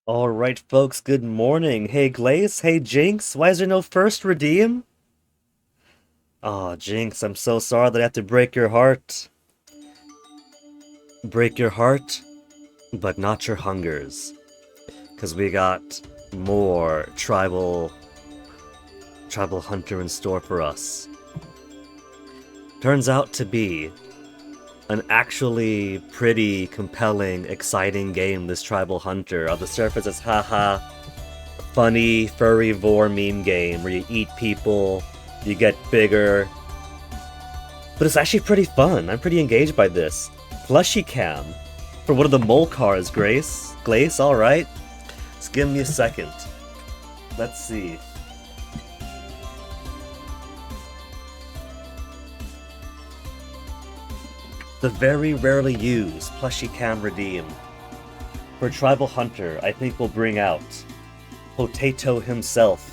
Alright, folks, good morning. Hey, Glaze. Hey, Jinx. Why is there no first redeem? Aw, Jinx, I'm so sorry that I have to break your heart. Break your heart, but not your hungers. Because we got more tribal hunter in store for us. Turns out to be an actually pretty compelling, exciting game, this tribal hunter. On the surface, it's haha, funny, furry vor meme game where you eat people, you get bigger. But it's actually pretty fun. I'm pretty engaged by this. Plushie cam for one of the mole cars, Grace. Glace, alright. Just give me a second. Let's see. The very rarely used plushie cam redeem. For Tribal Hunter, I think we'll bring out Potato himself.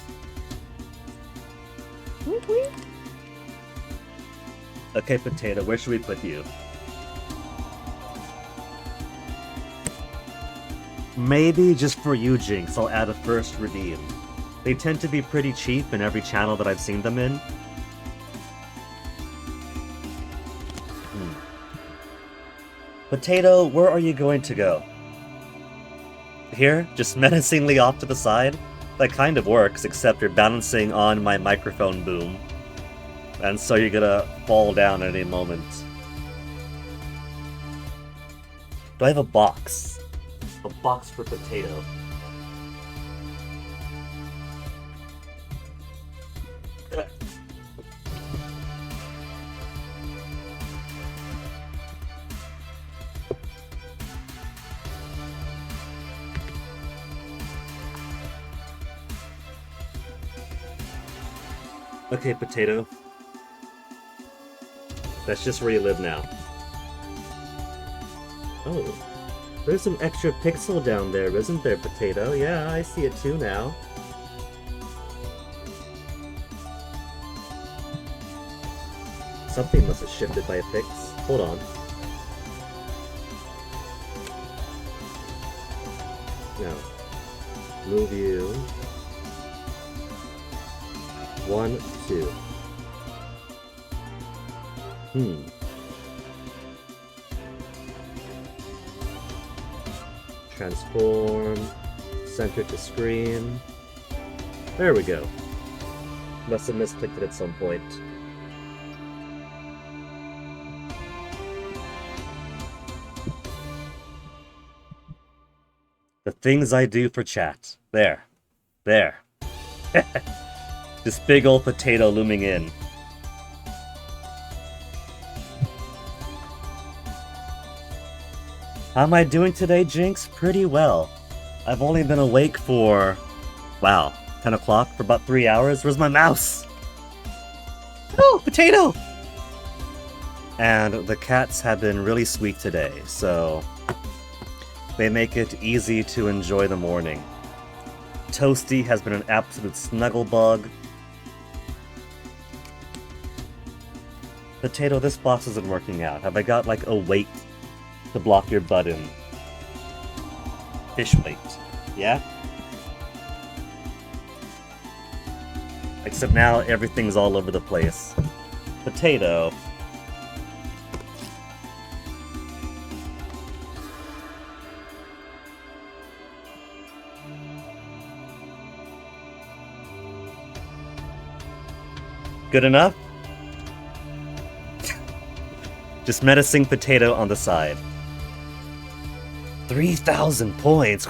Okay, Potato, where should we put you? Maybe just for you, Jinx, I'll add a first redeem. They tend to be pretty cheap in every channel that I've seen them in. Potato, where are you going to go? Here? Just menacingly off to the side? That kind of works, except you're balancing on my microphone boom. And so you're gonna fall down at any moment. Do I have a box? A box for Potato. Okay, Potato. That's just where you live now. Oh, there's some extra pixel down there, isn't there, Potato? Yeah, I see it too now. Something must have shifted by a pix. Hold on. Now, move you. 1, 2. Transform. Center to screen. There we go. Must have misclicked it at some point. The things I do for chat. There. There. This big old Potato looming in. How am I doing today, Jinx? Pretty well. I've only been awake for, wow, 10 o'clock for about 3 hours. Where's my mouse? Oh, Potato! And the cats have been really sweet today, so they make it easy to enjoy the morning. Toasty has been an absolute snuggle bug. Potato, this box isn't working out. Have I got like a weight to block your button? Fish weight. Yeah? Except now everything's all over the place. Potato. Good enough? Just menacing Potato on the side. 3,000 points!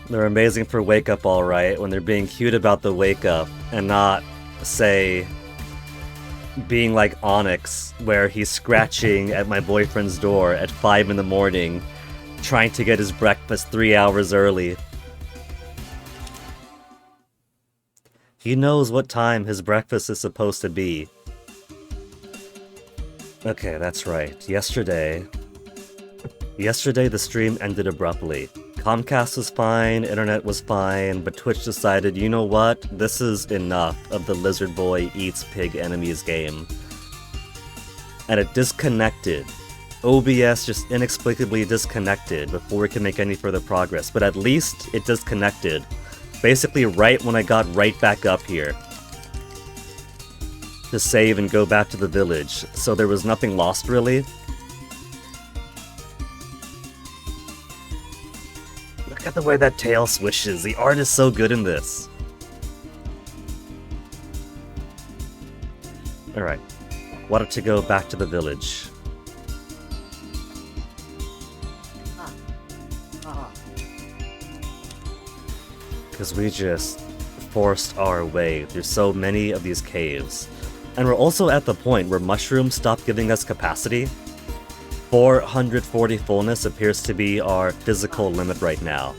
They're amazing for wake up, alright, when they're being cute about the wake up, and not, say, being like Onyx, where he's scratching at my boyfriend's door at 5 in the morning, trying to get his breakfast 3 hours early. He knows what time his breakfast is supposed to be. Okay, that's right. Yesterday the stream ended abruptly. Comcast was fine, internet was fine, but Twitch decided, you know what? This is enough of the Lizard Boy Eats Pig Enemies game. and it disconnected. OBS just inexplicably disconnected before we could make any further progress, but at least it disconnected. Basically right when I got right back up here to save and go back to the village, so there was nothing lost really. Look at the way that tail swishes, the art is so good in this. Alright, wanted to go back to the village. Because we just forced our way through so many of these caves. And we're also at the point where mushrooms stop giving us capacity. 440 fullness appears to be our physical limit right now.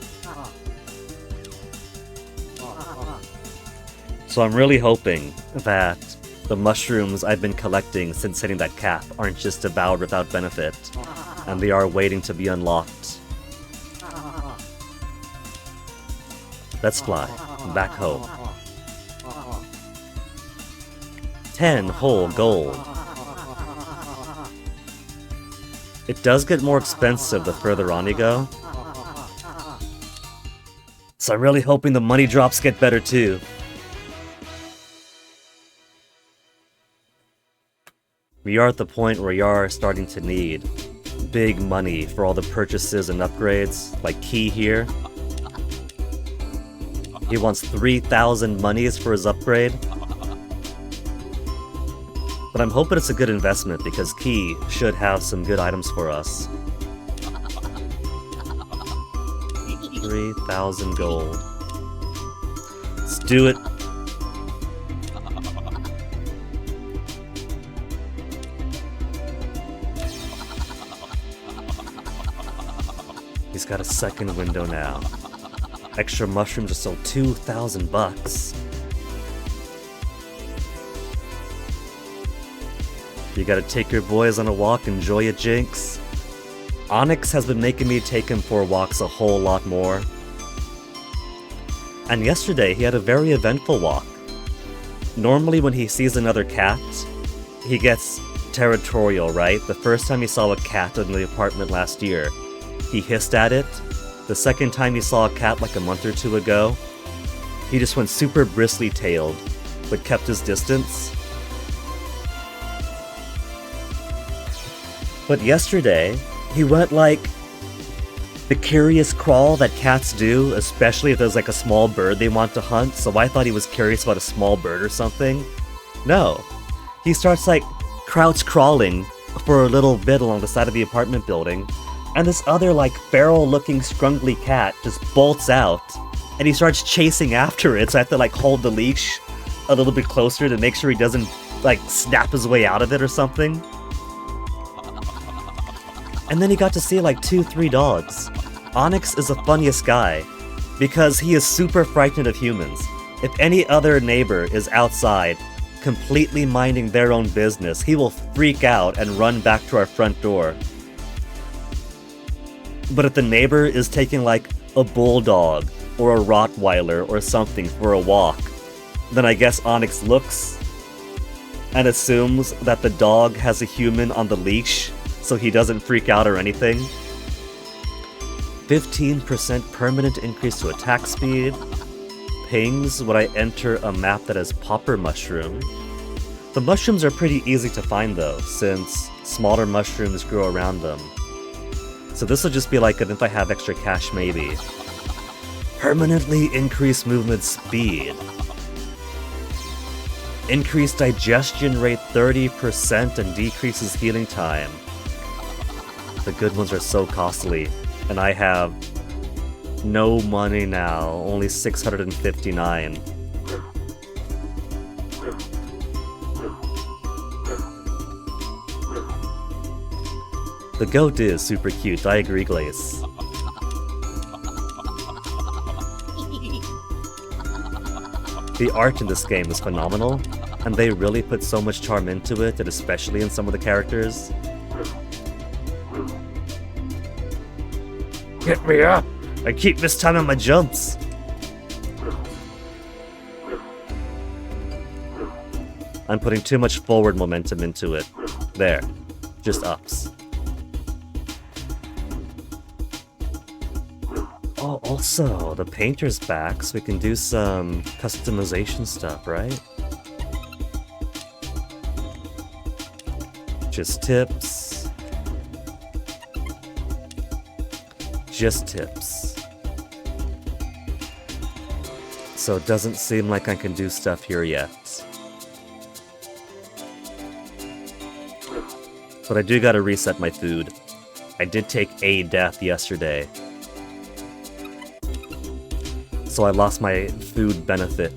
So I'm really hoping that the mushrooms I've been collecting since hitting that cap aren't just devoured without benefit, and they are waiting to be unlocked. Let's fly back home. 10 whole gold. It does get more expensive the further on you go. So I'm really hoping the money drops get better too. We are at the point where we are starting to need big money for all the purchases and upgrades, like Key here. He wants 3,000 monies for his upgrade. But I'm hoping it's a good investment because Key should have some good items for us. 3,000 gold. Let's do it. He's got a second window now. Extra mushrooms are still 2,000 bucks. You gotta take your boys on a walk, enjoy it, Jinx. Onyx has been making me take him for walks a whole lot more. And yesterday he had a very eventful walk. Normally when he sees another cat, he gets territorial, right? The first time he saw a cat in the apartment last year, he hissed at it. The second time he saw a cat like a month or two ago, he just went super bristly-tailed, but kept his distance. But yesterday, he went like the curious crawl that cats do, especially if there's like a small bird they want to hunt, so I thought he was curious about a small bird or something. No. He starts like crouch crawling for a little bit along the side of the apartment building, and this other like feral-looking scrungly cat just bolts out, and he starts chasing after it, so I have to like hold the leash a little bit closer to make sure he doesn't like snap his way out of it or something. And then he got to see like 2-3 dogs. Onyx is the funniest guy, because he is super frightened of humans. If any other neighbor is outside, completely minding their own business, he will freak out and run back to our front door. But if the neighbor is taking like a bulldog or a Rottweiler or something for a walk, then I guess Onyx looks and assumes that the dog has a human on the leash, so he doesn't freak out or anything. 15% permanent increase to attack speed. Pings when I enter a map that has popper mushroom. The mushrooms are pretty easy to find though, since smaller mushrooms grow around them. So this will just be like an if I have extra cash maybe. Permanently increase movement speed. Increase digestion rate 30% and decreases healing time. The good ones are so costly, and I have no money now, only 659. The goat is super cute, I agree, Glace. The art in this game is phenomenal, and they really put so much charm into it, and especially in some of the characters. Get me up! I keep mistiming my jumps! I'm putting too much forward momentum into it. There. Just ups. Oh, also, the painter's back, so we can do some customization stuff, right? Just tips. Just tips. So it doesn't seem like I can do stuff here yet. But I do gotta reset my food. I did take a death yesterday. So I lost my food benefit.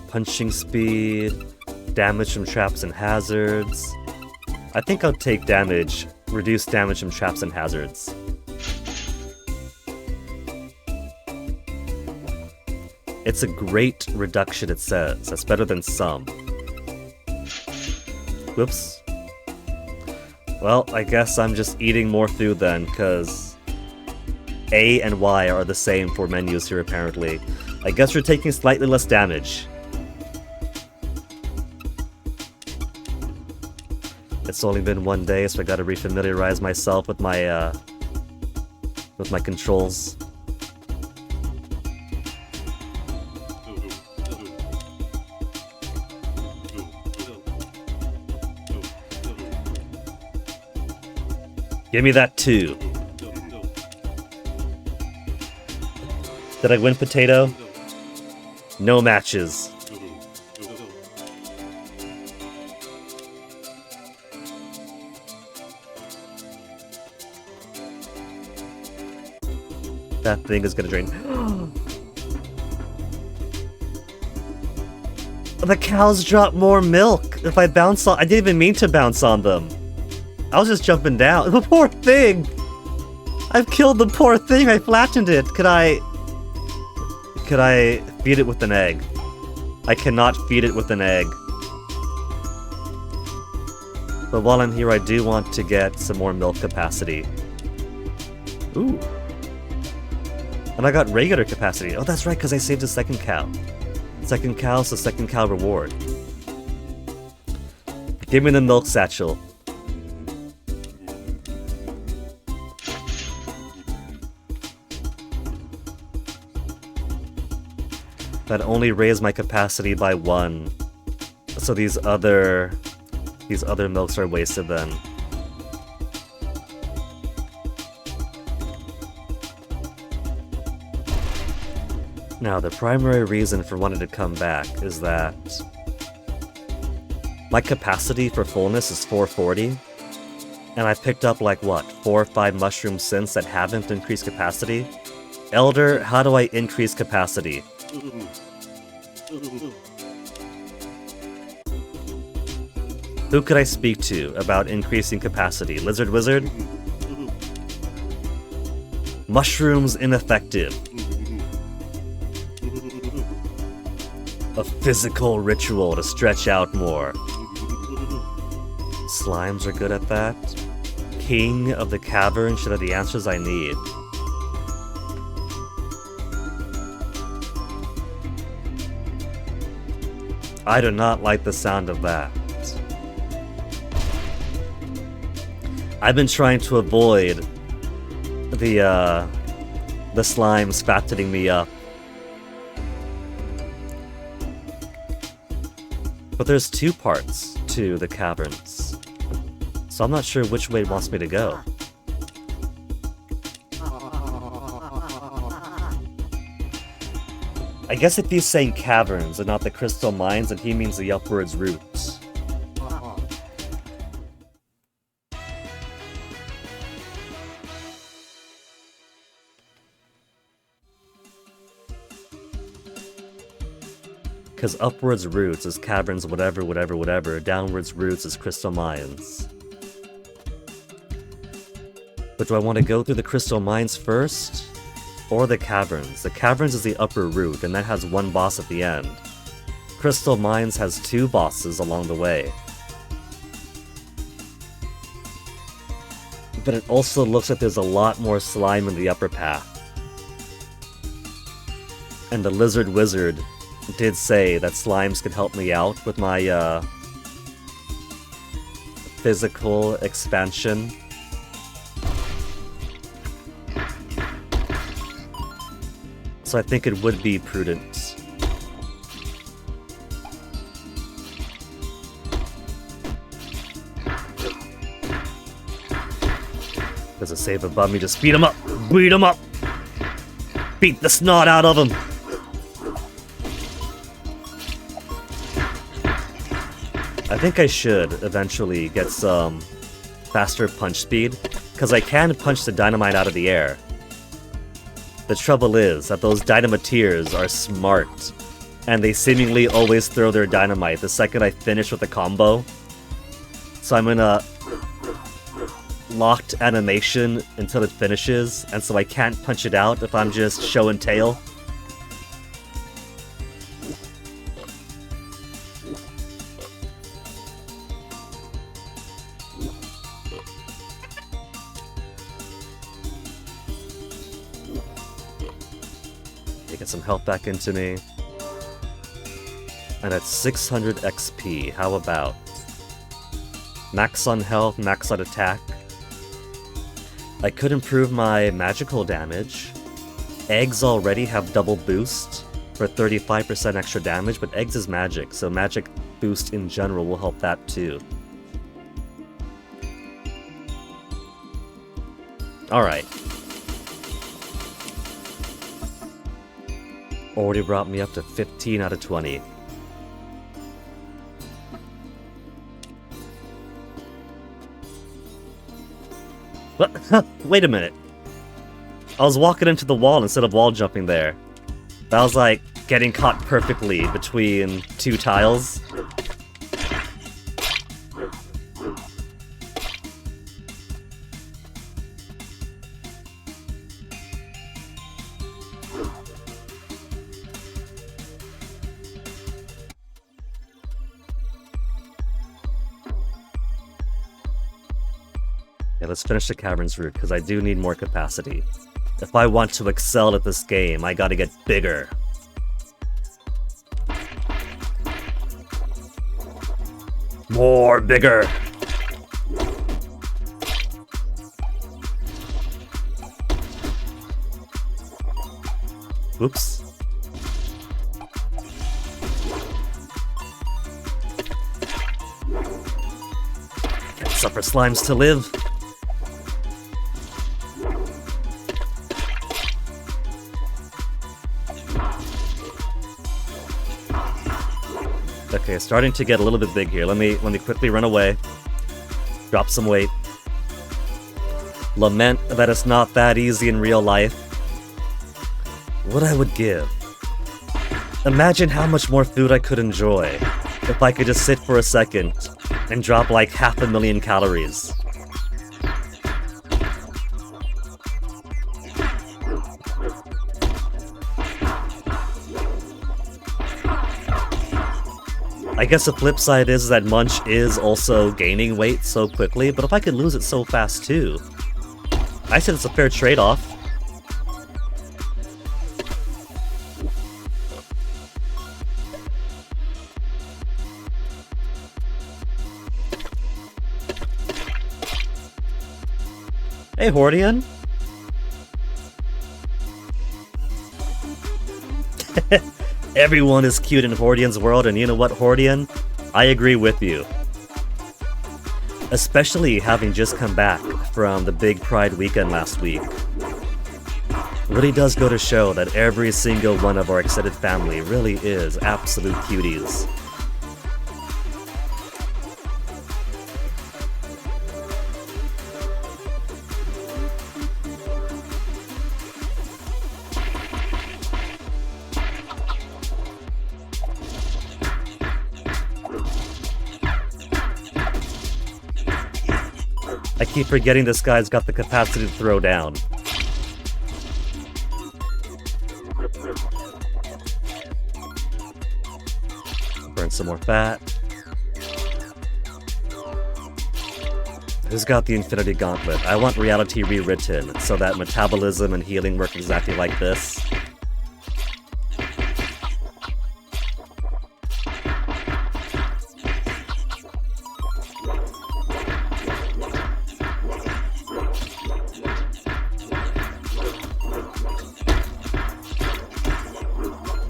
Punching speed, damage from traps and hazards. I think I'll take damage, reduce damage from traps and hazards. It's a great reduction, it says. That's better than some. Whoops. Well, I guess I'm just eating more food then, because A and Y are the same for menus here apparently. I guess we're taking slightly less damage. It's only been one day, so I gotta refamiliarize myself with my controls. Give me that 2. Did I win potato? No matches. That thing is gonna drain. The cows drop more milk if I bounce on. I didn't even mean to bounce on them. I was just jumping down. The poor thing! I've killed the poor thing! I flattened it! Could I feed it with an egg? I cannot feed it with an egg. But while I'm here, I do want to get some more milk capacity. Ooh. And I got regular capacity. Oh, that's right, because I saved a second cow. Second cow, so second cow reward. Give me the milk satchel. That only raised my capacity by 1. So these other milks are wasted then. Now, the primary reason for wanting to come back is that my capacity for fullness is 440, and I picked up like what, 4 or 5 mushrooms since that haven't increased capacity? Elder, how do I increase capacity? Who could I speak to about increasing capacity? Lizard Wizard? Mushrooms ineffective. A physical ritual to stretch out more. Slimes are good at that. King of the Cavern should have the answers I need. I do not like the sound of that. I've been trying to avoid the slimes fattening me up. But there's 2 parts to the caverns, so I'm not sure which way it wants me to go. I guess if he's saying caverns and not the crystal mines, then he means the upwards routes. Because upwards routes is caverns whatever, downwards routes is crystal mines. But do I want to go through the crystal mines first? Or the caverns? The caverns is the upper route, and that has 1 boss at the end. Crystal Mines has 2 bosses along the way. But it also looks like there's a lot more slime in the upper path. And the lizard wizard did say that slimes could help me out with my physical expansion. So I think it would be prudent. There's a save above me, just beat him up! Beat him up! Beat the snot out of him! I think I should eventually get some faster punch speed, because I can punch the dynamite out of the air. The trouble is that those dynamiteers are smart, and they seemingly always throw their dynamite the second I finish with a combo. So I'm in a locked animation until it finishes, and so I can't punch it out if I'm just show and tail. Get some health back into me. And at 600 XP, how about? Max on health, max on attack. I could improve my magical damage. Eggs already have double boost for 35% extra damage, but eggs is magic, so magic boost in general will help that too. Alright. Already brought me up to 15 out of 20. What? Wait a minute. I was walking into the wall instead of wall jumping there. That was like getting caught perfectly between two tiles. Yeah, let's finish the cavern's route, because I do need more capacity. If I want to excel at this game, I gotta get bigger. More bigger! Oops. Can't suffer slimes to live. Okay, starting to get a little bit big here. Let me quickly run away. Drop some weight. Lament that it's not that easy in real life. What I would give. Imagine how much more food I could enjoy if I could just sit for a second and drop like 500,000 calories. I guess the flip side is that Munch is also gaining weight so quickly, but if I could lose it so fast too, I said it's a fair trade-off. Hey, Hordian. Everyone is cute in Hordian's world, and you know what, Hordian? I agree with you. Especially having just come back from the big Pride weekend last week. It really does go to show that every single one of our extended family really is absolute cuties. I keep forgetting this guy's got the capacity to throw down. Burn some more fat. Who's got the Infinity Gauntlet? I want reality rewritten so that metabolism and healing work exactly like this.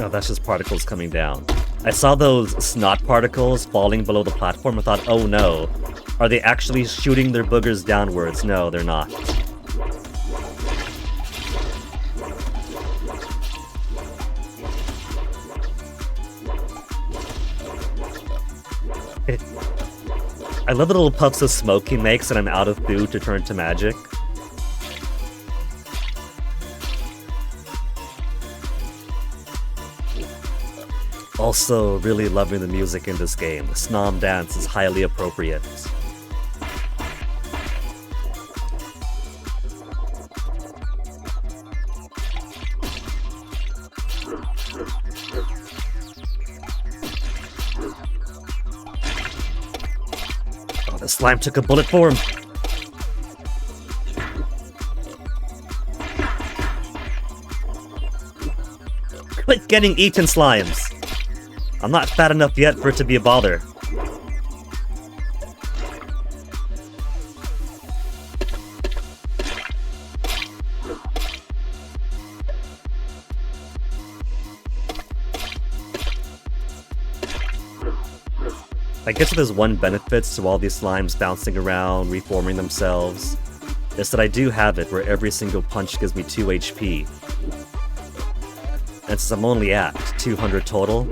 Oh, that's just particles coming down. I saw those snot particles falling below the platform. I thought, oh no. Are they actually shooting their boogers downwards? No, they're not. I love the little puffs of smoke he makes and I'm out of food to turn to magic. Also, really loving the music in this game. The Snom dance is highly appropriate. Oh, the slime took a bullet for him. Quit getting eaten, slimes. I'm not fat enough yet for it to be a bother. I guess there's one benefit to all these slimes bouncing around, reforming themselves. Is that I do have it where every single punch gives me 2 HP. And since I'm only at 200 total,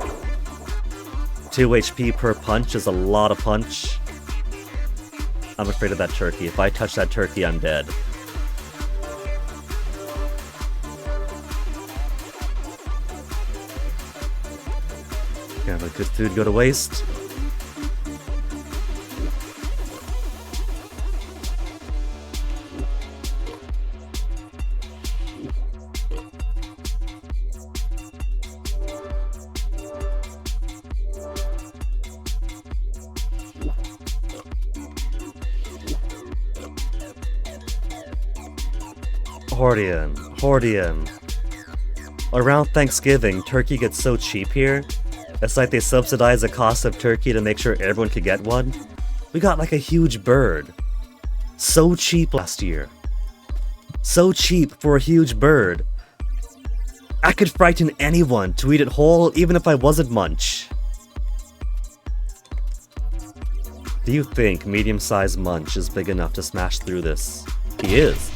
2 HP per punch is a lot of punch. I'm afraid of that turkey. If I touch that turkey, I'm dead. Can't let good food go to waste. Hordian. Around Thanksgiving, turkey gets so cheap here. It's like they subsidize the cost of turkey to make sure everyone could get one. We got like a huge bird. So cheap last year. So cheap for a huge bird. I could frighten anyone to eat it whole even if I wasn't Munch. Do you think medium-sized Munch is big enough to smash through this? He is.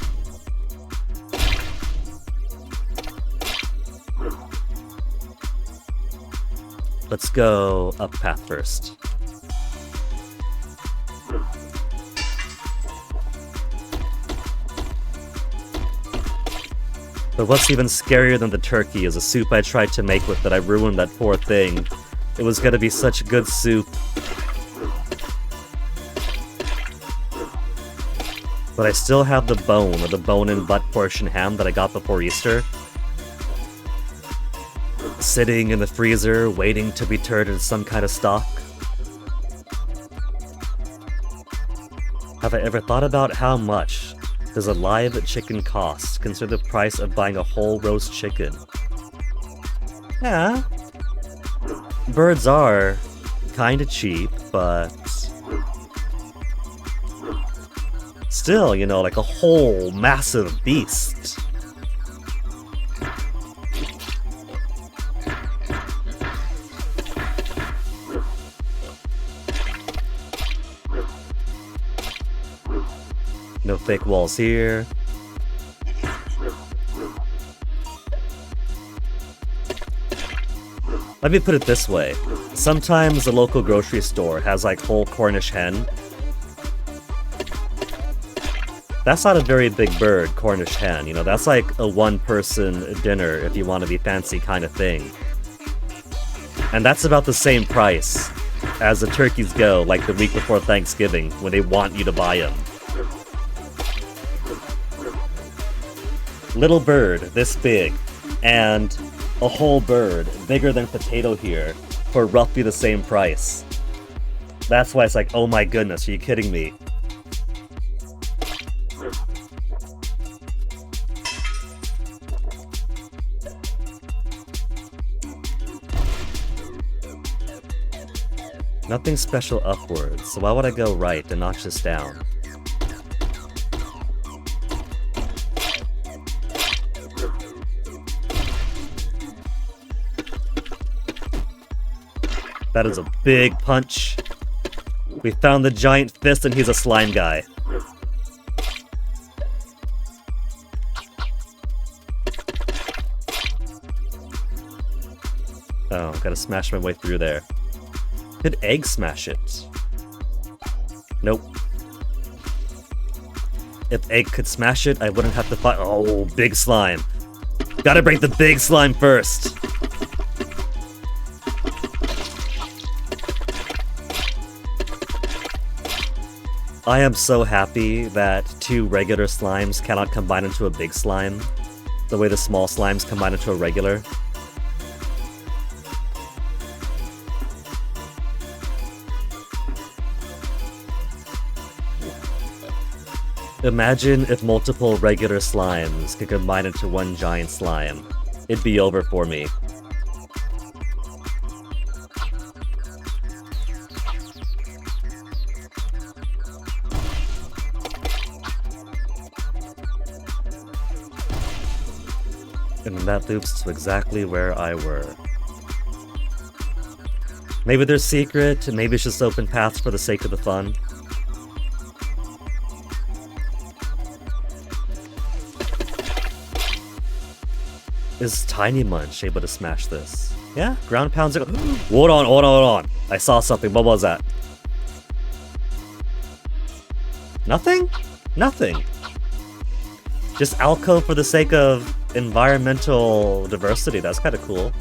Let's go up path first. But what's even scarier than the turkey is a soup I tried to make with it. I ruined that poor thing. It was gonna be such good soup. But I still have the bone, or the bone and butt portion ham that I got before Easter. Sitting in the freezer, waiting to be turned into some kind of stock. Have I ever thought about how much does a live chicken cost, consider the price of buying a whole roast chicken? Yeah. Birds are kinda cheap, but still, you know, like a whole massive beast. No fake walls here. Let me put it this way. Sometimes the local grocery store has like whole Cornish hen. That's not a very big bird, Cornish hen. You know, that's like a one-person dinner if you want to be fancy kind of thing. And that's about the same price as the turkeys go like the week before Thanksgiving when they want you to buy them. Little bird this big, and a whole bird bigger than potato here for roughly the same price. That's why it's like, oh my goodness, are you kidding me? Nothing special upwards, so why would I go right and not just down? That is a big punch. We found the giant fist and he's a slime guy. Oh, gotta smash my way through there. Could egg smash it? Nope. If egg could smash it, I wouldn't have to fight. Oh, big slime. Gotta break the big slime first. I am so happy that two regular slimes cannot combine into a big slime, the way the small slimes combine into a regular. Imagine if multiple regular slimes could combine into one giant slime. It'd be over for me. And that loops to exactly where I were. Maybe there's secret, maybe it's just open paths for the sake of the fun. Is Tiny Munch able to smash this? Yeah, ground pounds. Hold on. I saw something. What was that? Nothing? Nothing. Just alcove for the sake of environmental diversity. That's kind of cool.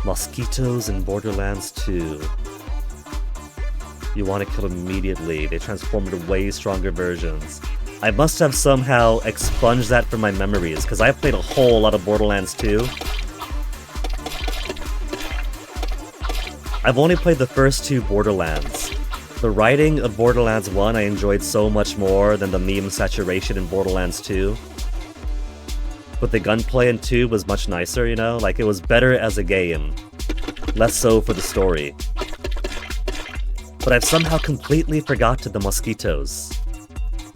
Mosquitoes in Borderlands 2. You want to kill them immediately. They transform into way stronger versions. I must have somehow expunged that from my memories, because I played a whole lot of Borderlands 2. I've only played the first two Borderlands. The writing of Borderlands 1 I enjoyed so much more than the meme saturation in Borderlands 2. But the gunplay in 2 was much nicer, you know? Like, it was better as a game. Less so for the story. But I've somehow completely forgotten the mosquitoes.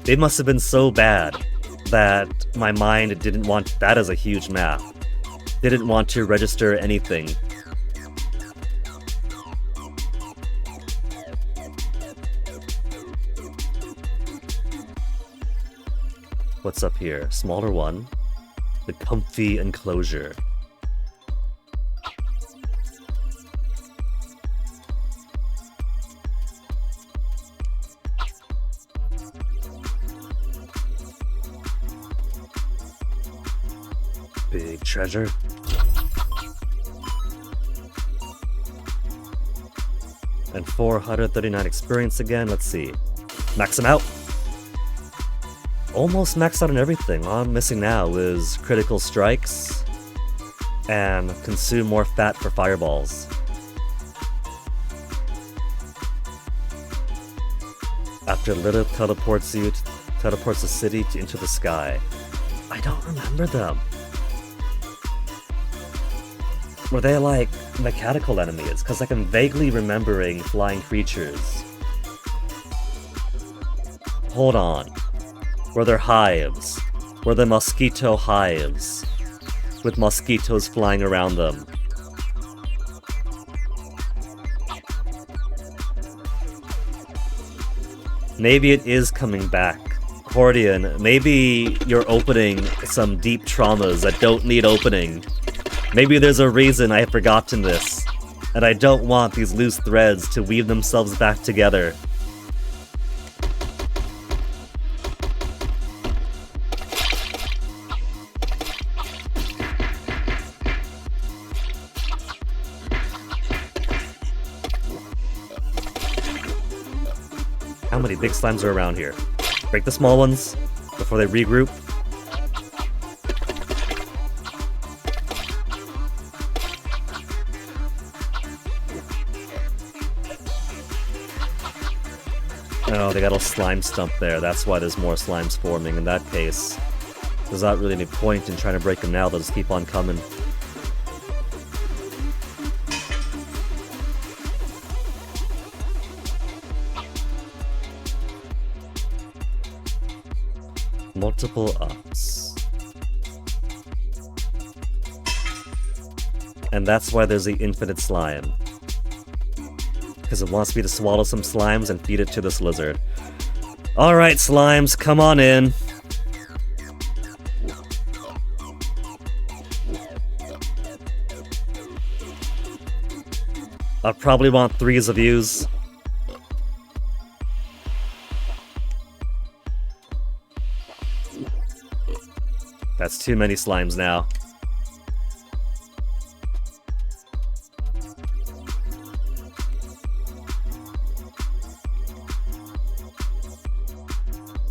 They must have been so bad that my mind didn't want that as a huge map. Didn't want to register anything. What's up here? Smaller one. The comfy enclosure. Big treasure. And 439 experience again. Let's see. Max them out. Almost maxed out on everything. All I'm missing now is critical strikes and consume more fat for fireballs. After Lilith teleports the city into the sky. I don't remember them. Were they like mechanical enemies? Because like I'm vaguely remembering flying creatures. Hold on. Were there hives? Were there mosquito hives? With mosquitoes flying around them. Maybe it is coming back. Hordian, maybe you're opening some deep traumas that don't need opening. Maybe there's a reason I have forgotten this, and I don't want these loose threads to weave themselves back together. How many big slimes are around here? Break the small ones before they regroup. Oh, they got a slime stump there. That's why there's more slimes forming. In that case, there's not really any point in trying to break them now. They'll just keep on coming. Multiple ups. And that's why there's the infinite slime. Because it wants me to swallow some slimes and feed it to this lizard. Alright, slimes, come on in. I probably want 3s of yous. That's too many slimes now.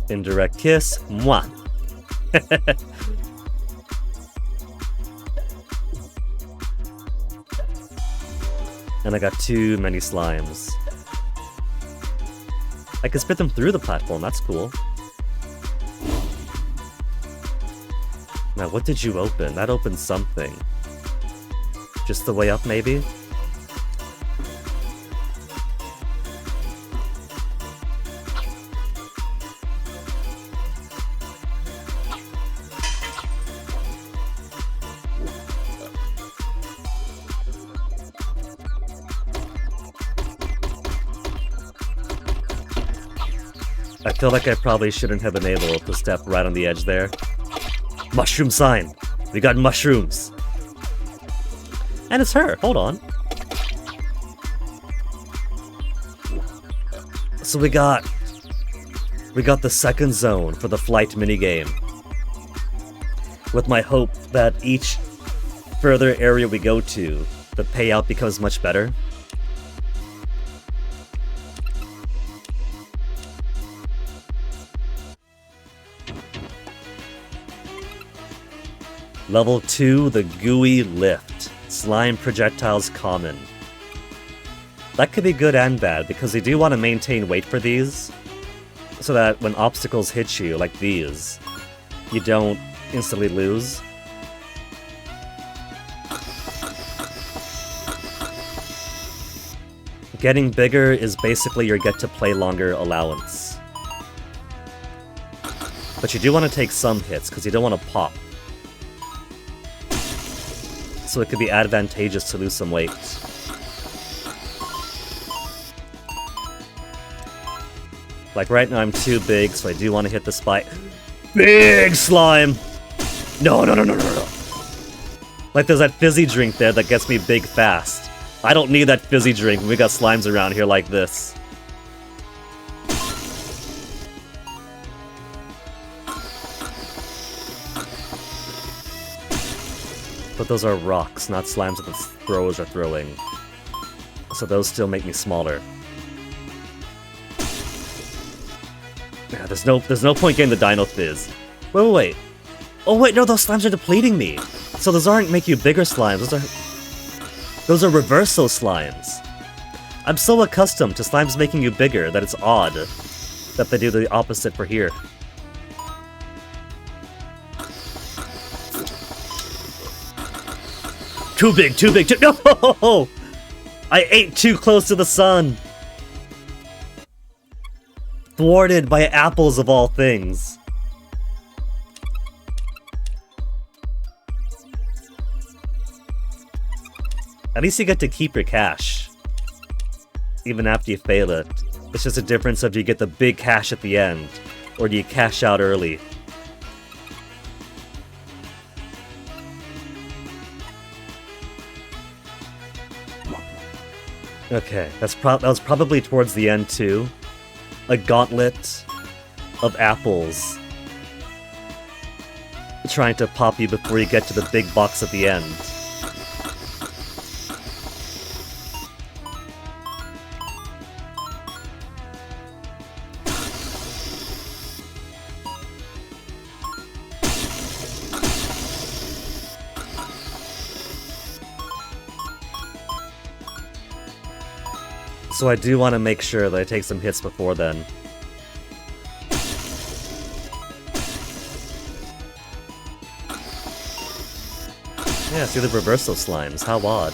Indirect kiss. Mwah. And I got too many slimes. I can spit them through the platform, that's cool. Now, what did you open? That opened something. Just the way up, maybe? I feel like I probably shouldn't have been able to step right on the edge there. Mushroom sign! We got mushrooms! And it's her! Hold on. So we got the second zone for the flight minigame. With my hope that each further area we go to, the payout becomes much better. Level 2, the Gooey Lift. Slime projectiles common. That could be good and bad, because they do want to maintain weight for these, so that when obstacles hit you, like these, you don't instantly lose. Getting bigger is basically your get-to-play longer allowance. But you do want to take some hits, because you don't want to pop. So it could be advantageous to lose some weight. Like right now I'm too big, so I do want to hit the spike. Big slime! No, no, no, no, no, no. Like there's that fizzy drink there that gets me big fast. I don't need that fizzy drink when we got slimes around here like this. But those are rocks, not slimes that the throwers are throwing. So those still make me smaller. Yeah, there's no point getting the Dino Fizz. Wait. Oh wait, no, those slimes are depleting me. So those aren't make you bigger slimes, those are reversal slimes. I'm so accustomed to slimes making you bigger that it's odd that they do the opposite for here. Too big, no! I ate too close to the sun! Thwarted by apples of all things. At least you get to keep your cash. Even after you fail it. It's just a difference of do you get the big cash at the end, or do you cash out early. Okay, that was probably towards the end too. A gauntlet of apples trying to pop you before you get to the big box at the end. So I do want to make sure that I take some hits before then. Yeah, see the reversal slimes, how odd.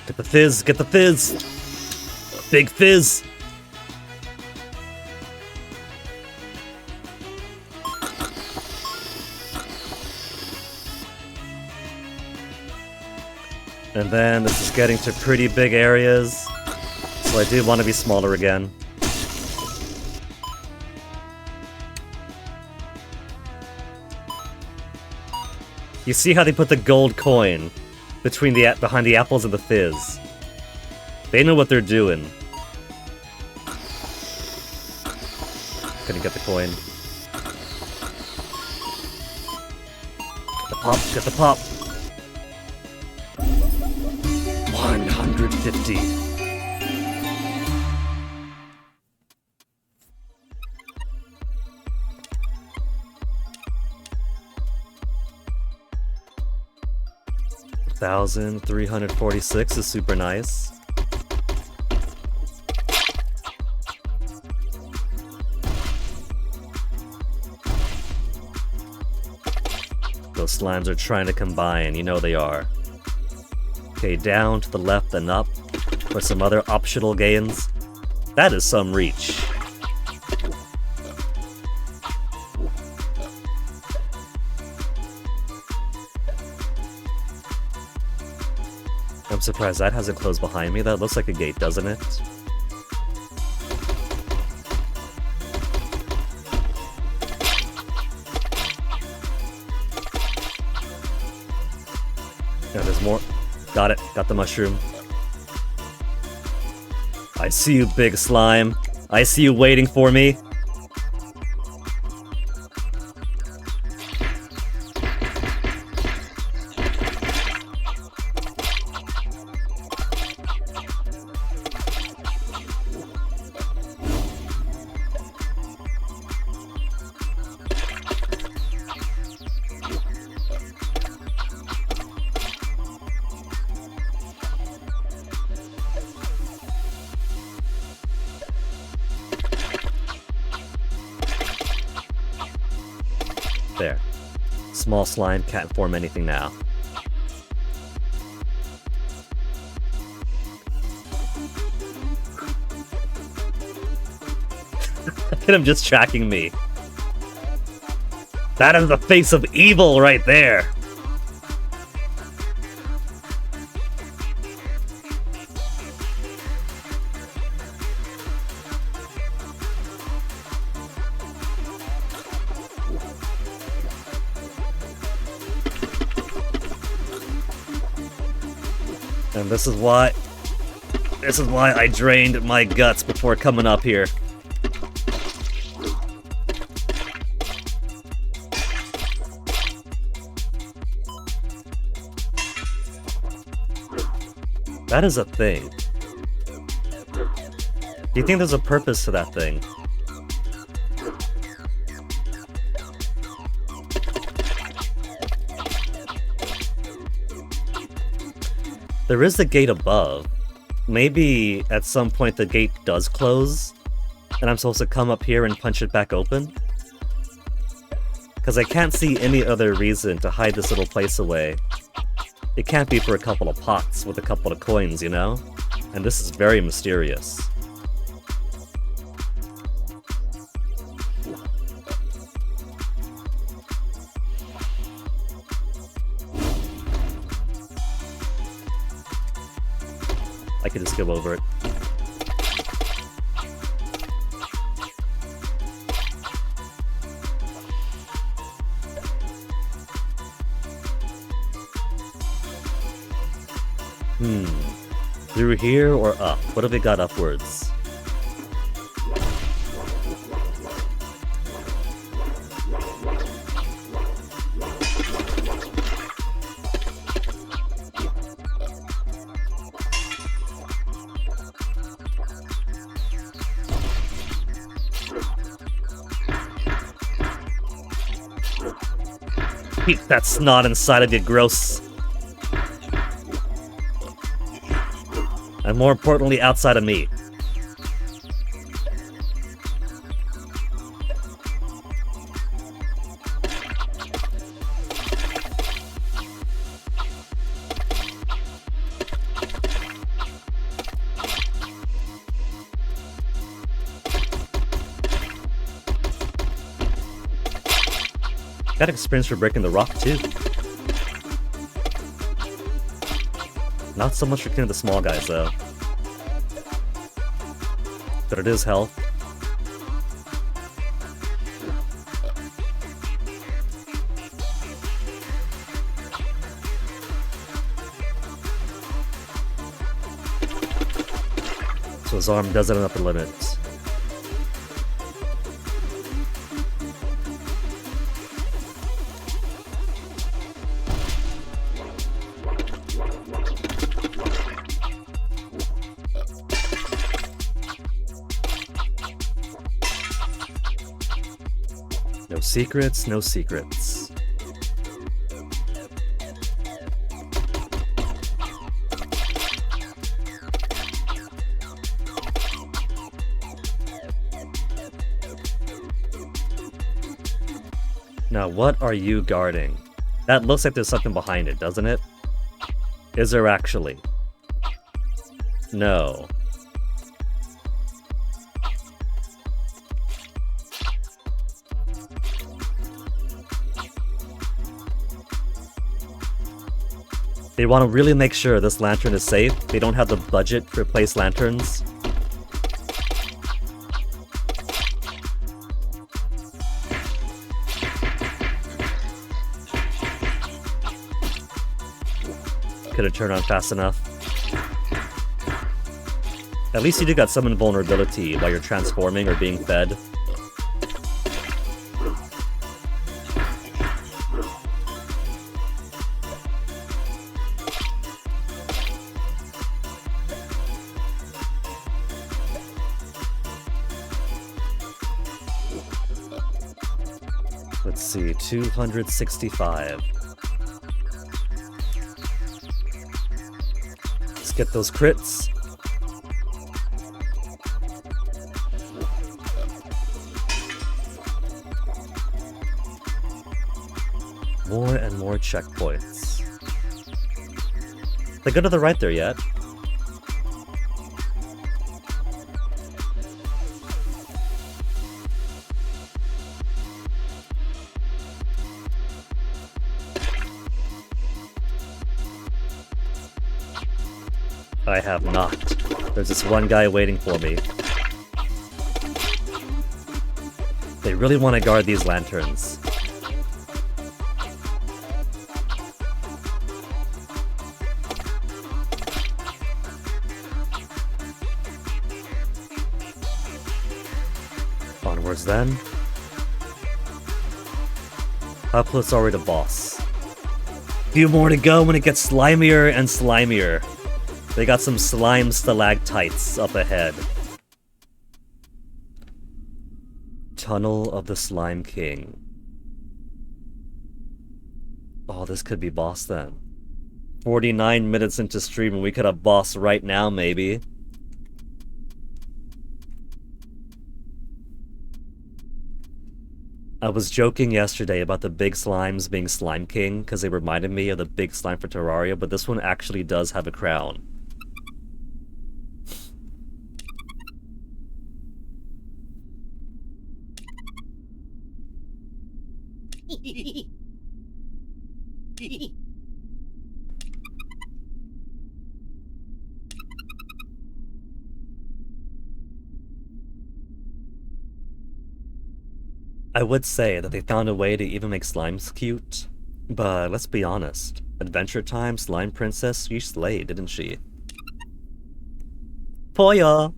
Get the fizz, get the fizz! Big fizz! And then this is getting to pretty big areas, so I do want to be smaller again. You see how they put the gold coin behind the apples and the fizz? They know what they're doing. Couldn't get the coin. Get the pop! 150. $1,346 is super nice. Those slimes are trying to combine, you know they are. Okay, down to the left and up for some other optional gains. That is some reach. I'm surprised that hasn't closed behind me. That looks like a gate, doesn't it? Yeah, there's more. Got it. Got the mushroom. I see you, big slime. I see you waiting for me. There. Small slime can't form anything now. Look at him just tracking me. That is the face of evil right there. And this is why I drained my guts before coming up here. That is a thing. Do you think there's a purpose to that thing? There is the gate above. Maybe at some point the gate does close, and I'm supposed to come up here and punch it back open? Because I can't see any other reason to hide this little place away. It can't be for a couple of pots with a couple of coins, you know? And this is very mysterious. I can just go over it. Through here or up? What have we got upwards? Keep that snot inside of you, gross. And more importantly, outside of me. Got experience for breaking the rock too. Not so much for killing the small guys though. But it is health. So his arm does it on upper limit. No secrets, no secrets. Now, what are you guarding? That looks like there's something behind it, doesn't it? Is there actually? No. They want to really make sure this lantern is safe. They don't have the budget to replace lanterns. Couldn't turn on fast enough. At least you do got some invulnerability while you're transforming or being fed. Let's see, 265. Let's get those crits. More and more checkpoints. They go to the right there yet? I have not. There's this one guy waiting for me. They really want to guard these lanterns. Onwards then. How close are we to boss? Few more to go when it gets slimier and slimier. They got some slime stalactites up ahead. Tunnel of the Slime King. Oh, this could be boss then. 49 minutes into stream and we could have boss right now, maybe. I was joking yesterday about the big slimes being Slime King because they reminded me of the big slime for Terraria, but this one actually does have a crown. I would say that they found a way to even make slimes cute, but let's be honest. Adventure Time Slime Princess, she slayed, didn't she? Poya!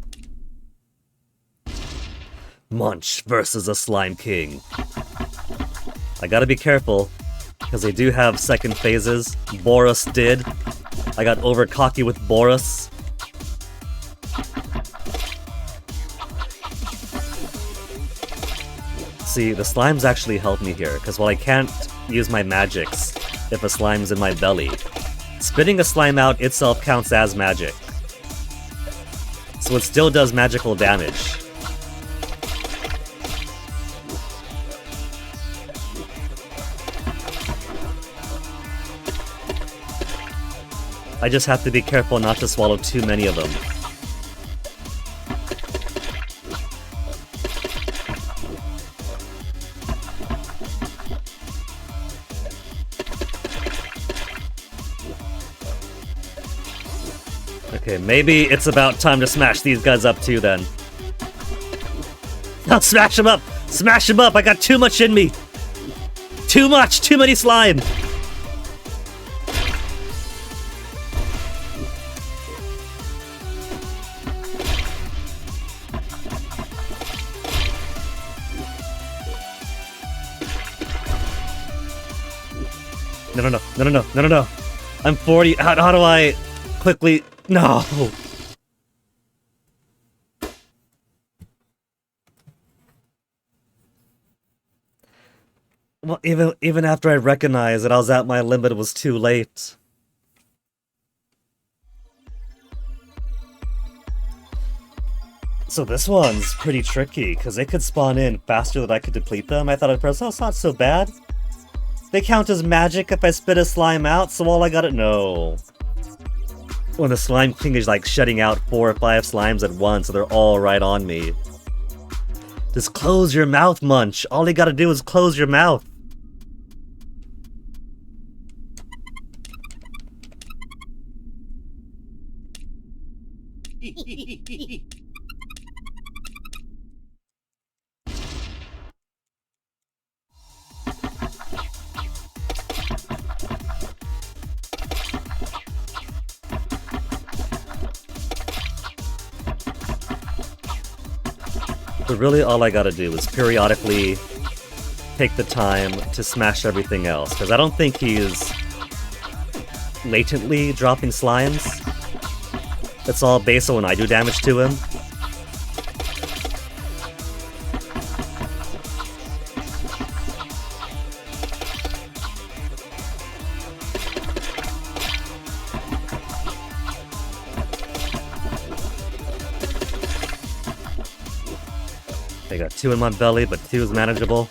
Munch versus a Slime King. I gotta be careful, because they do have second phases. Boris did. I got over cocky with Boris. See, the slimes actually help me here, because while I can't use my magics if a slime's in my belly, spitting a slime out itself counts as magic. So it still does magical damage. I just have to be careful not to swallow too many of them. Okay, maybe it's about time to smash these guys up too then. No, smash them up! Smash them up! I got too much in me! Too much! Too many slime! No, no, no, no, no, no, no, no, no. I'm 40. How do I quickly... No! Well, even after I recognized that I was at my limit, it was too late. So this one's pretty tricky, because they could spawn in faster than I could deplete them. I thought at first, oh, it's not so bad. They count as magic if I spit a slime out, so all I gotta... No. When the Slime King is like shutting out 4 or 5 slimes at once, so they're all right on me. Just close your mouth, Munch. All you gotta do is close your mouth. But really all I gotta do is periodically take the time to smash everything else, because I don't think he's latently dropping slimes. It's all based on when I do damage to him. I got 2 in my belly, but 2 is manageable.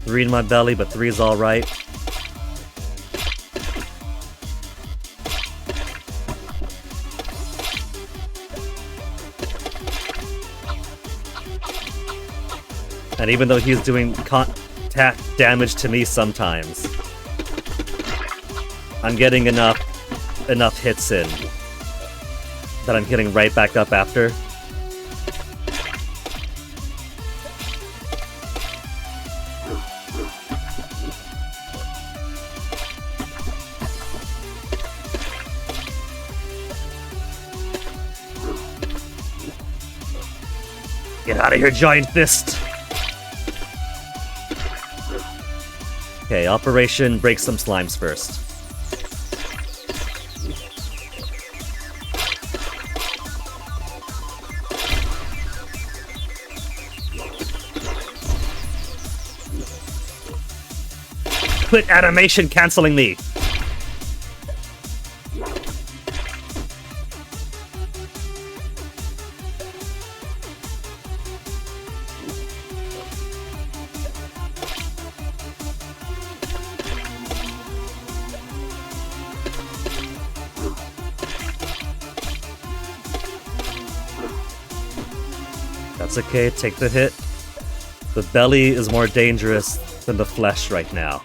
3 in my belly, but 3 is alright. And even though he's doing contact damage to me sometimes, I'm getting enough hits in that I'm getting right back up after. Get out of here, Giant Fist! Okay, Operation Break Some Slimes first. Quit animation canceling me! That's okay, take the hit. The belly is more dangerous than the flesh right now.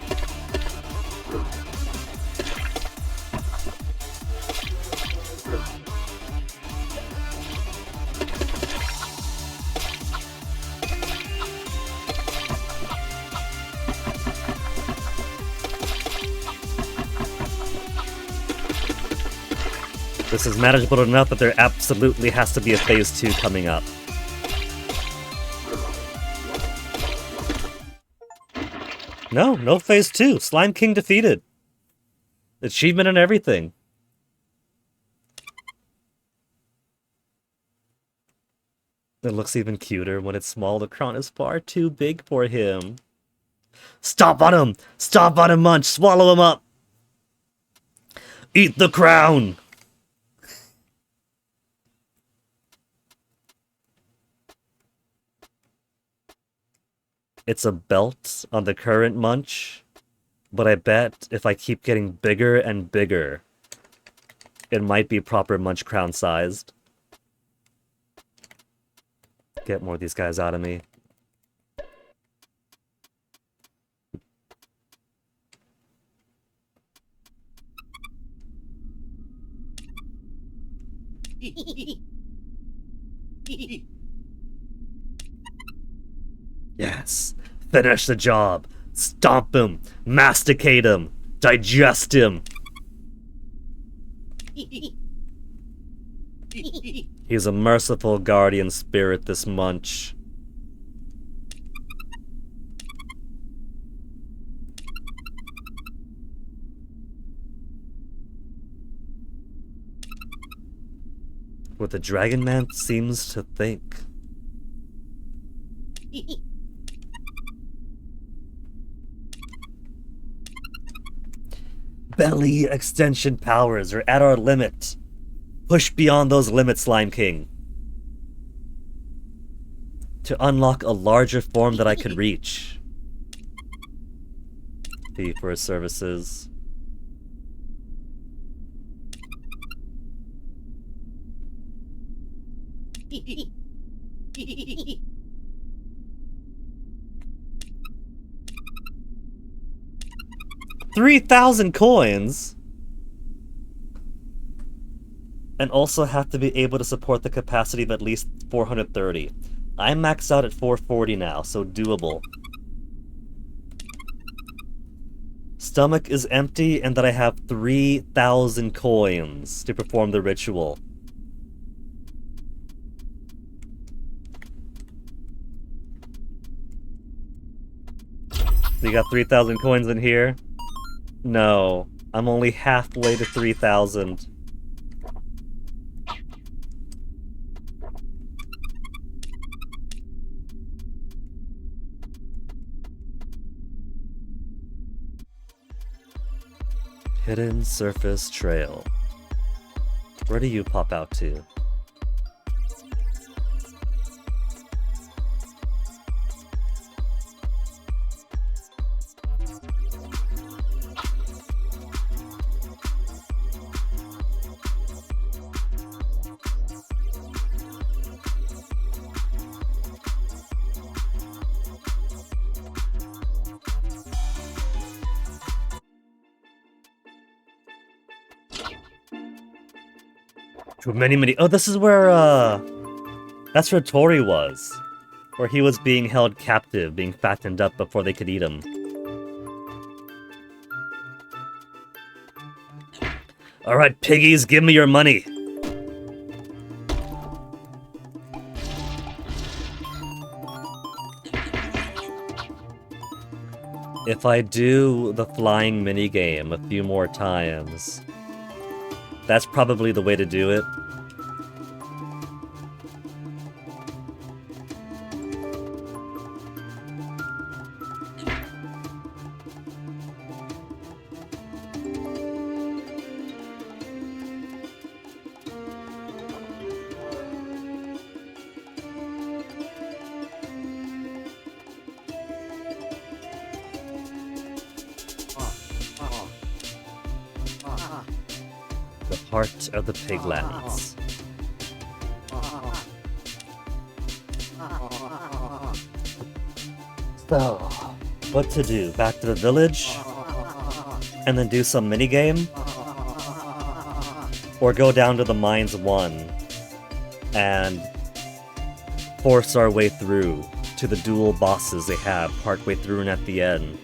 This is manageable enough that there absolutely has to be a phase 2 coming up. No, no phase 2. Slime King defeated. Achievement and everything. It looks even cuter when it's small. The crown is far too big for him. Stomp on him! Stomp on him, Munch! Swallow him up! Eat the crown! It's a belt on the current Munch, but I bet if I keep getting bigger and bigger, it might be proper Munch crown sized. Get more of these guys out of me. Yes. Finish the job. Stomp him. Masticate him. Digest him. He's a merciful guardian spirit, this Munch. What the Dragon Man seems to think. Belly extension powers are at our limit. Push beyond those limits, Slime King. To unlock a larger form that I could reach. Fee for his services. $3,000 coins? And also have to be able to support the capacity of at least 430. I'm maxed out at 440 now, so doable. Stomach is empty, and that I have 3,000 coins to perform the ritual. You got 3,000 coins in here? No, I'm only halfway to 3,000. Hidden surface trail. Where do you pop out to? Many. Oh, this is where, that's where Tori was. Where he was being held captive, being fattened up before they could eat him. Alright, piggies, give me your money! If I do the flying minigame a few more times, that's probably the way to do it. Heart of the Piglands. So, what to do? Back to the village? And then do some minigame? Or go down to the Mines 1 and force our way through to the dual bosses they have partway through and at the end?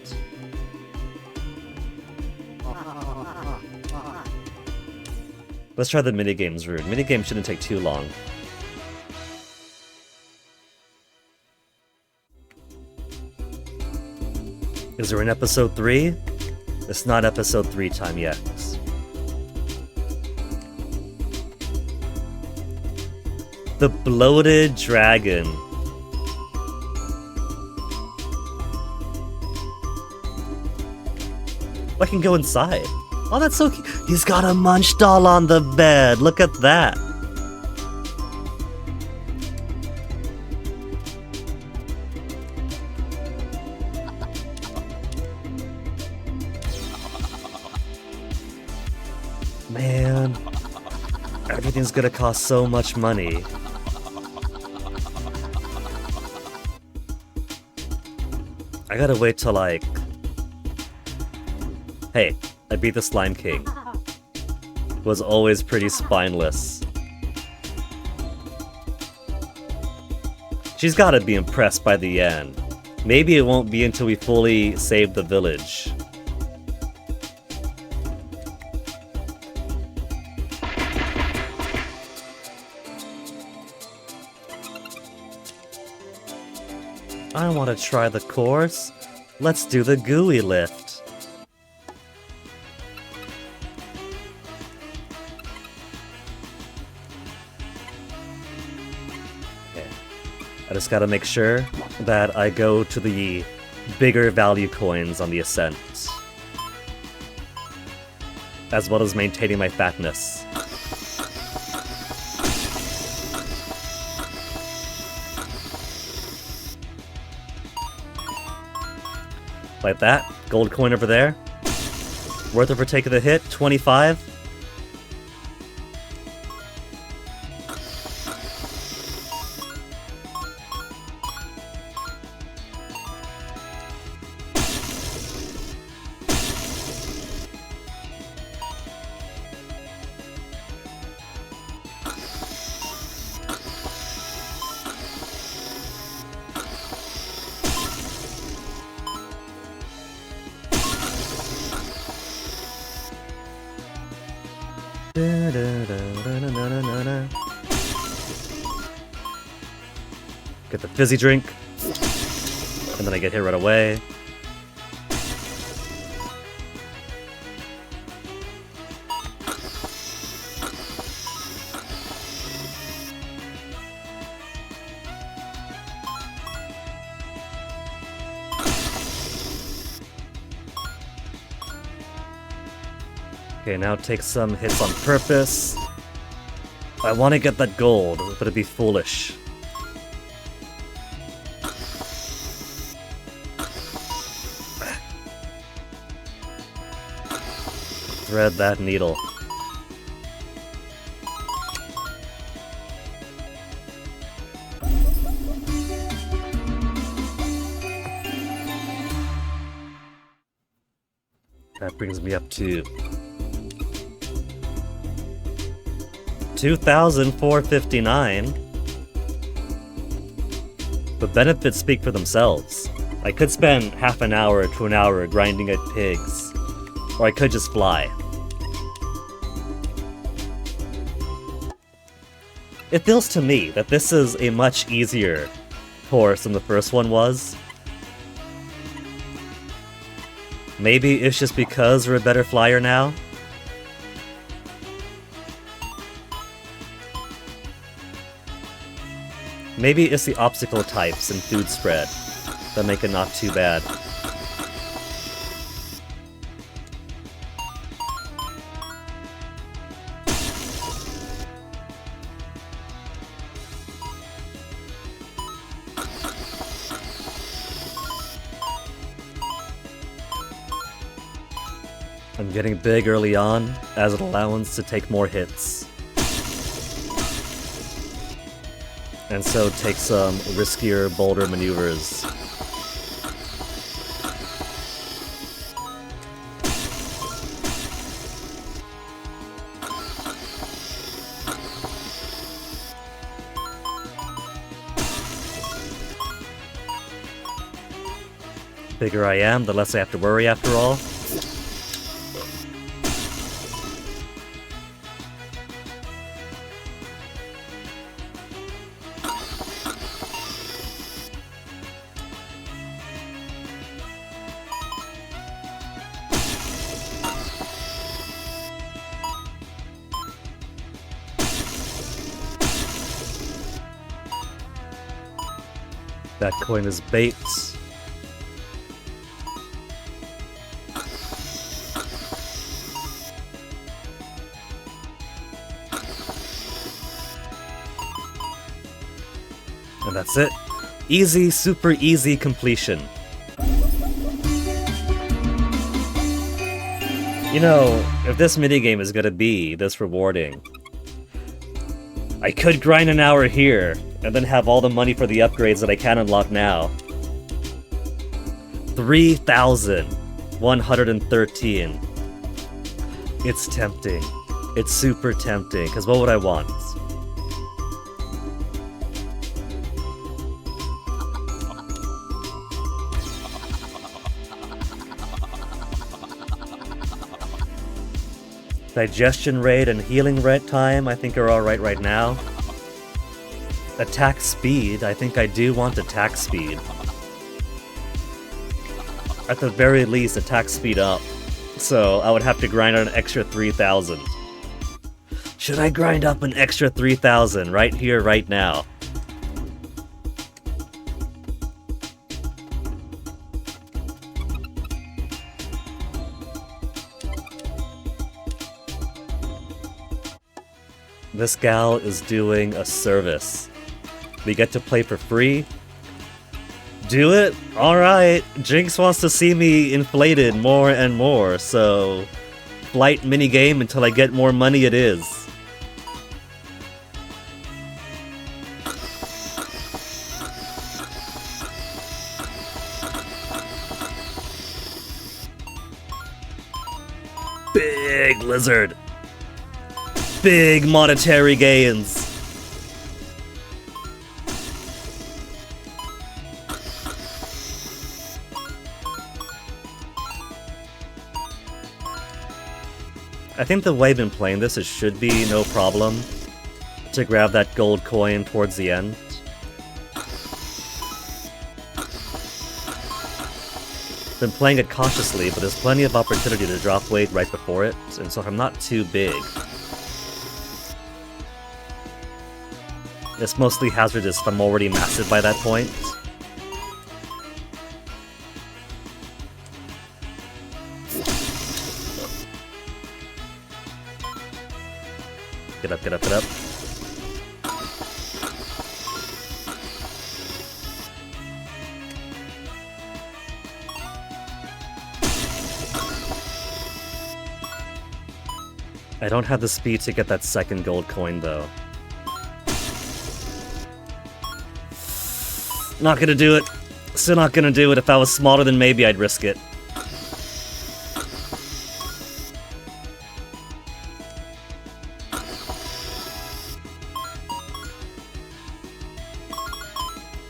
Let's try the minigames route. Minigames shouldn't take too long. Is there an episode 3? It's not episode 3 time yet. The bloated dragon. I can go inside. Oh, that's so cute. He's got a Munch doll on the bed. Look at that. Man, everything's gonna cost so much money. I gotta wait till like... Hey, I beat the Slime King. Was always pretty spineless. She's gotta be impressed by the end. Maybe it won't be until we fully save the village. I want to try the course. Let's do the gooey lift. Okay. I just gotta make sure that I go to the bigger value coins on the ascent, as well as maintaining my fatness. Like that. Gold coin over there. Worth it for taking the hit. 25. Get the fizzy drink, and then I get hit right away. Okay, now take some hits on purpose. I want to get that gold, but it'd be foolish. Thread that needle. That brings me up to 2,459. The benefits speak for themselves. I could spend half an hour to an hour grinding at pigs, or I could just fly. It feels to me that this is a much easier course than the first one was. Maybe it's just because we're a better flyer now? Maybe it's the obstacle types and food spread that make it not too bad. I'm getting big early on as an allowance to take more hits. And so take some riskier, bolder maneuvers. Bigger I am, the less I have to worry after all. That coin is bait. And that's it. Easy, super easy completion. You know, if this minigame is gonna be this rewarding, I could grind an hour here, and then have all the money for the upgrades that I can unlock now. 3,113. It's tempting. It's super tempting, because what would I want? Digestion rate and healing rate time I think are alright right now. Attack speed, I think I do want attack speed. At the very least, attack speed up. So I would have to grind out an extra 3,000. Should I grind up an extra 3,000 right here, right now? This gal is doing a service. We get to play for free. Do it? Alright. Jinx wants to see me inflated more and more, so... Flight minigame until I get more money it is. Big lizard. Big monetary gains. I think the way I've been playing this, it should be no problem to grab that gold coin towards the end. Been playing it cautiously, but there's plenty of opportunity to drop weight right before it, and so if I'm not too big. It's mostly hazardous if I'm already massive by that point. Get up, get up, get up. I don't have the speed to get that second gold coin, though. Not gonna do it. Still not gonna do it. If I was smaller, then maybe I'd risk it.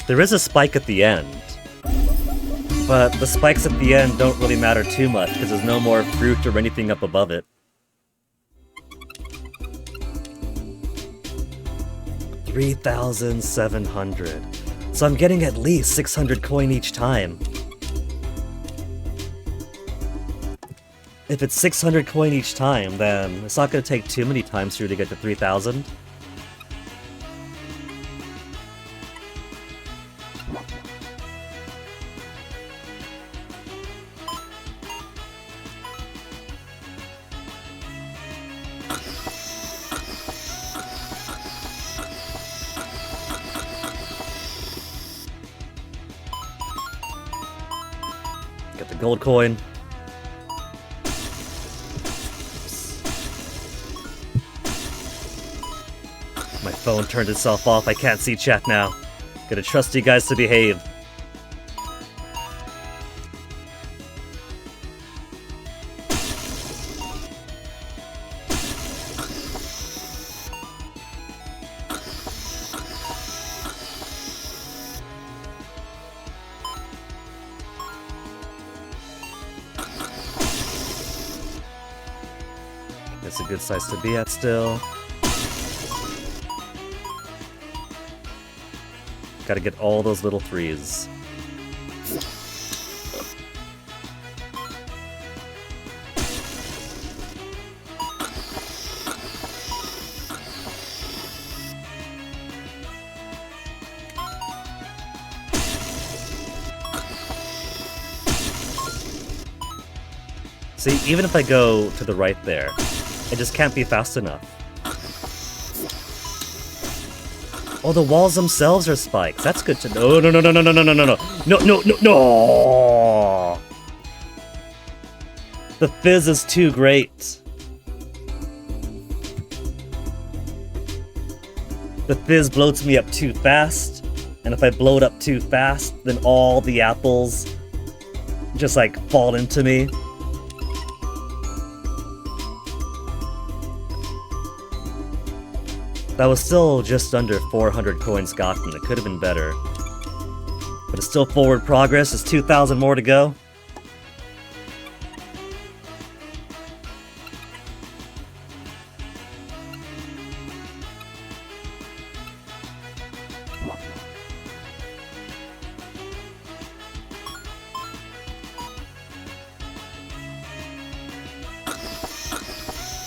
There is a spike at the end, but the spikes at the end don't really matter too much because there's no more fruit or anything up above it. 3,700. So I'm getting at least 600 coin each time. If it's 600 coin each time, then it's not going to take too many times for you to get to 3,000. Get the gold coin. My phone turned itself off. I can't see chat now. Gotta trust you guys to behave. That's a good size to be at still. Gotta get all those little threes. See, even if I go to the right there, I just can't be fast enough. Oh, the walls themselves are spikes. That's good to know. No, no, no, no, no, no, no, no, no, no, no, no, no. The fizz is too great. The fizz bloats me up too fast, and if I blow it up too fast, then all the apples just like fall into me. That was still just under 400 coins gotten. It could have been better. But it's still forward progress. There's 2,000 more to go.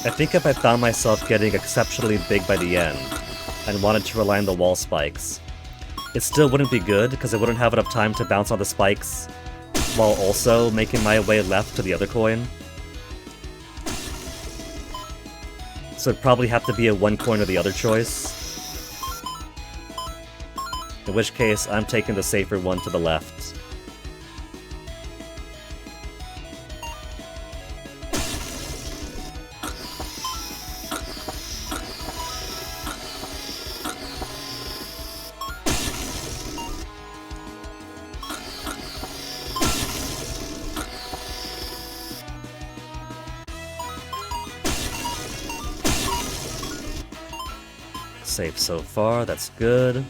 I think if I found myself getting exceptionally big by the end, and wanted to rely on the wall spikes, it still wouldn't be good, because I wouldn't have enough time to bounce on the spikes, while also making my way left to the other coin. So it'd probably have to be a one coin or the other choice. In which case, I'm taking the safer one to the left. Safe so far, that's good.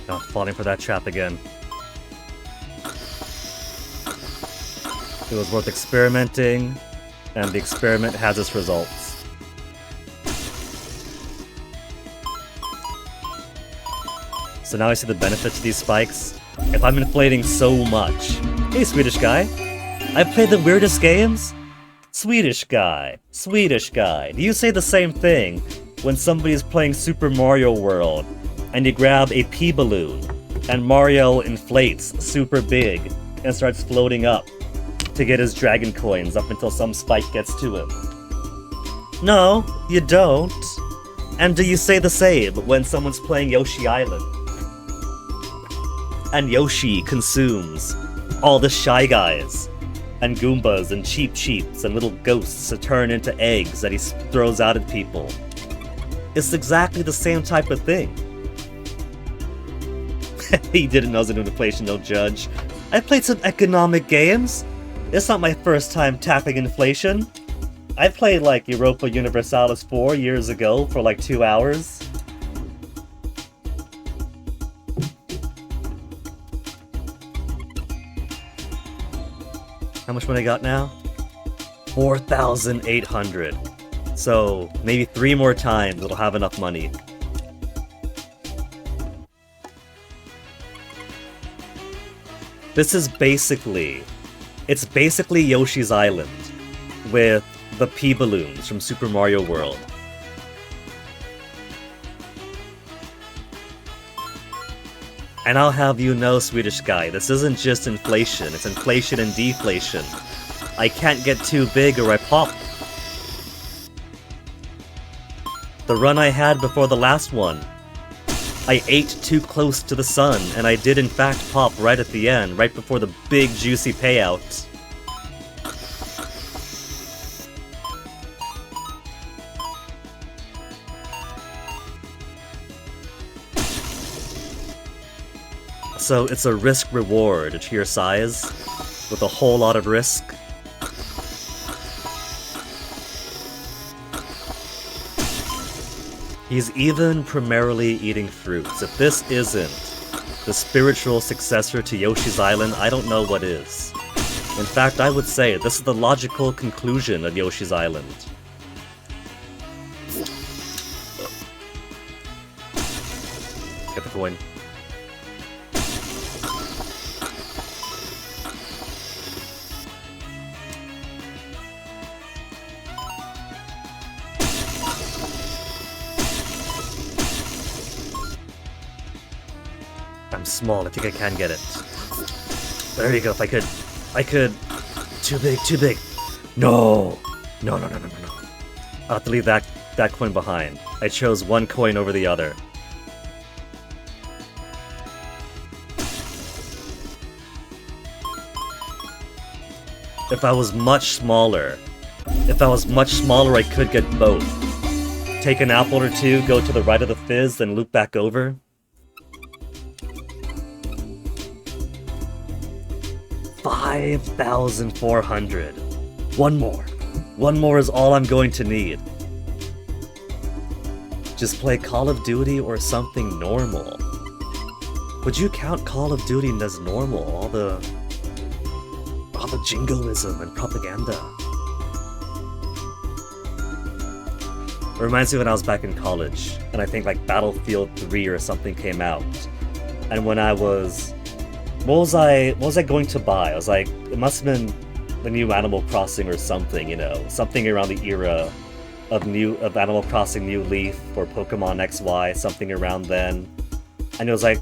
Not falling for that trap again. It was worth experimenting, and the experiment has its results. So now I see the benefit to these spikes. If I'm inflating so much... Hey, Swedish guy! I've played the weirdest games? Swedish guy. Swedish guy. Do you say the same thing when somebody's playing Super Mario World, and you grab a P-balloon, and Mario inflates super big, and starts floating up to get his dragon coins up until some spike gets to him? No, you don't. And do you say the same when someone's playing Yoshi Island? And Yoshi consumes all the Shy Guys, and Goombas, and Cheep Cheeps, and little ghosts that turn into eggs that he throws out at people. It's exactly the same type of thing. He didn't know it was an inflation, no judge. I played some economic games. It's not my first time tackling inflation. I played like Europa Universalis 4 years ago for like 2 hours. How much money I got now? 4,800. So maybe 3 more times it'll have enough money. This is basically... It's basically Yoshi's Island, with the P-balloons from Super Mario World. And I'll have you know, Swedish guy, this isn't just inflation, it's inflation and deflation. I can't get too big or I pop. The run I had before the last one, I ate too close to the sun, and I did in fact pop right at the end, right before the big juicy payout. So it's a risk-reward to your size, with a whole lot of risk. He's even primarily eating fruits. If this isn't the spiritual successor to Yoshi's Island, I don't know what is. In fact, I would say this is the logical conclusion of Yoshi's Island. Get the coin. I'm small, I think I can get it. There you go, if I could... Too big, too big. No! No. I'll have to leave that coin behind. I chose one coin over the other. If I was much smaller, I could get both. Take an apple or two, go to the right of the fizz, then loop back over. $5,400. One more. One more is all I'm going to need. Just play Call of Duty or something normal. Would you count Call of Duty as normal? All the jingoism and propaganda. It reminds me when I was back in college, and I think like Battlefield 3 or something came out. And when I was... What was I going to buy? I was like, it must have been the new Animal Crossing or something, you know, something around the era of Animal Crossing New Leaf or Pokemon XY, something around then. And it was like,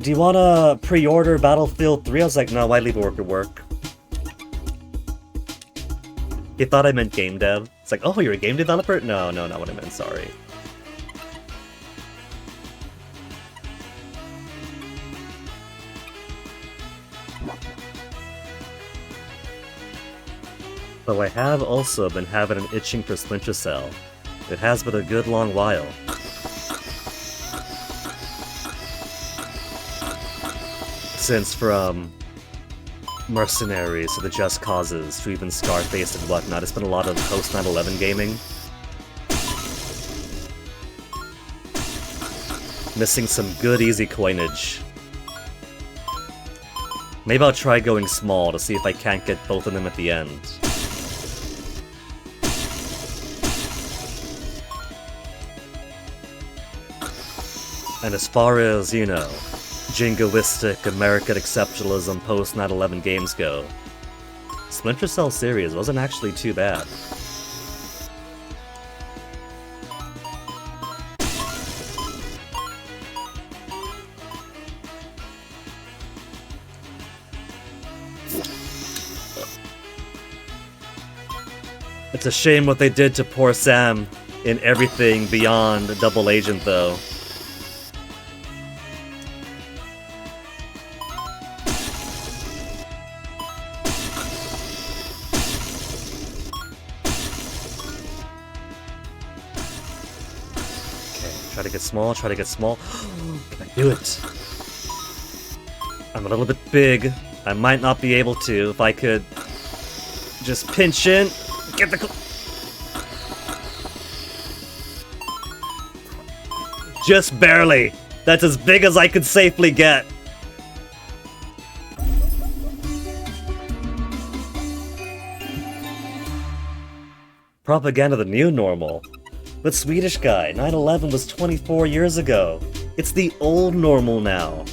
do you want to pre-order Battlefield 3? I was like, no, I leave work at work. He thought I meant game dev. It's like, oh, you're a game developer? No, not what I meant, sorry. Though I have also been having an itching for Splinter Cell. It has been a good long while. Since from Mercenaries to the Just Causes to even Scarface and whatnot, it's been a lot of post 9/11 gaming. Missing some good easy coinage. Maybe I'll try going small to see if I can't get both of them at the end. And as far as, you know, jingoistic American exceptionalism post 9/11 games go, Splinter Cell series wasn't actually too bad. It's a shame what they did to poor Sam in everything beyond Double Agent, though. Try to get small. Can I do it? I'm a little bit big. I might not be able to. If I could just pinch in, get the... Just barely. That's as big as I could safely get. Propaganda the new normal. But Swedish guy, 9/11 was 24 years ago. It's the old normal now.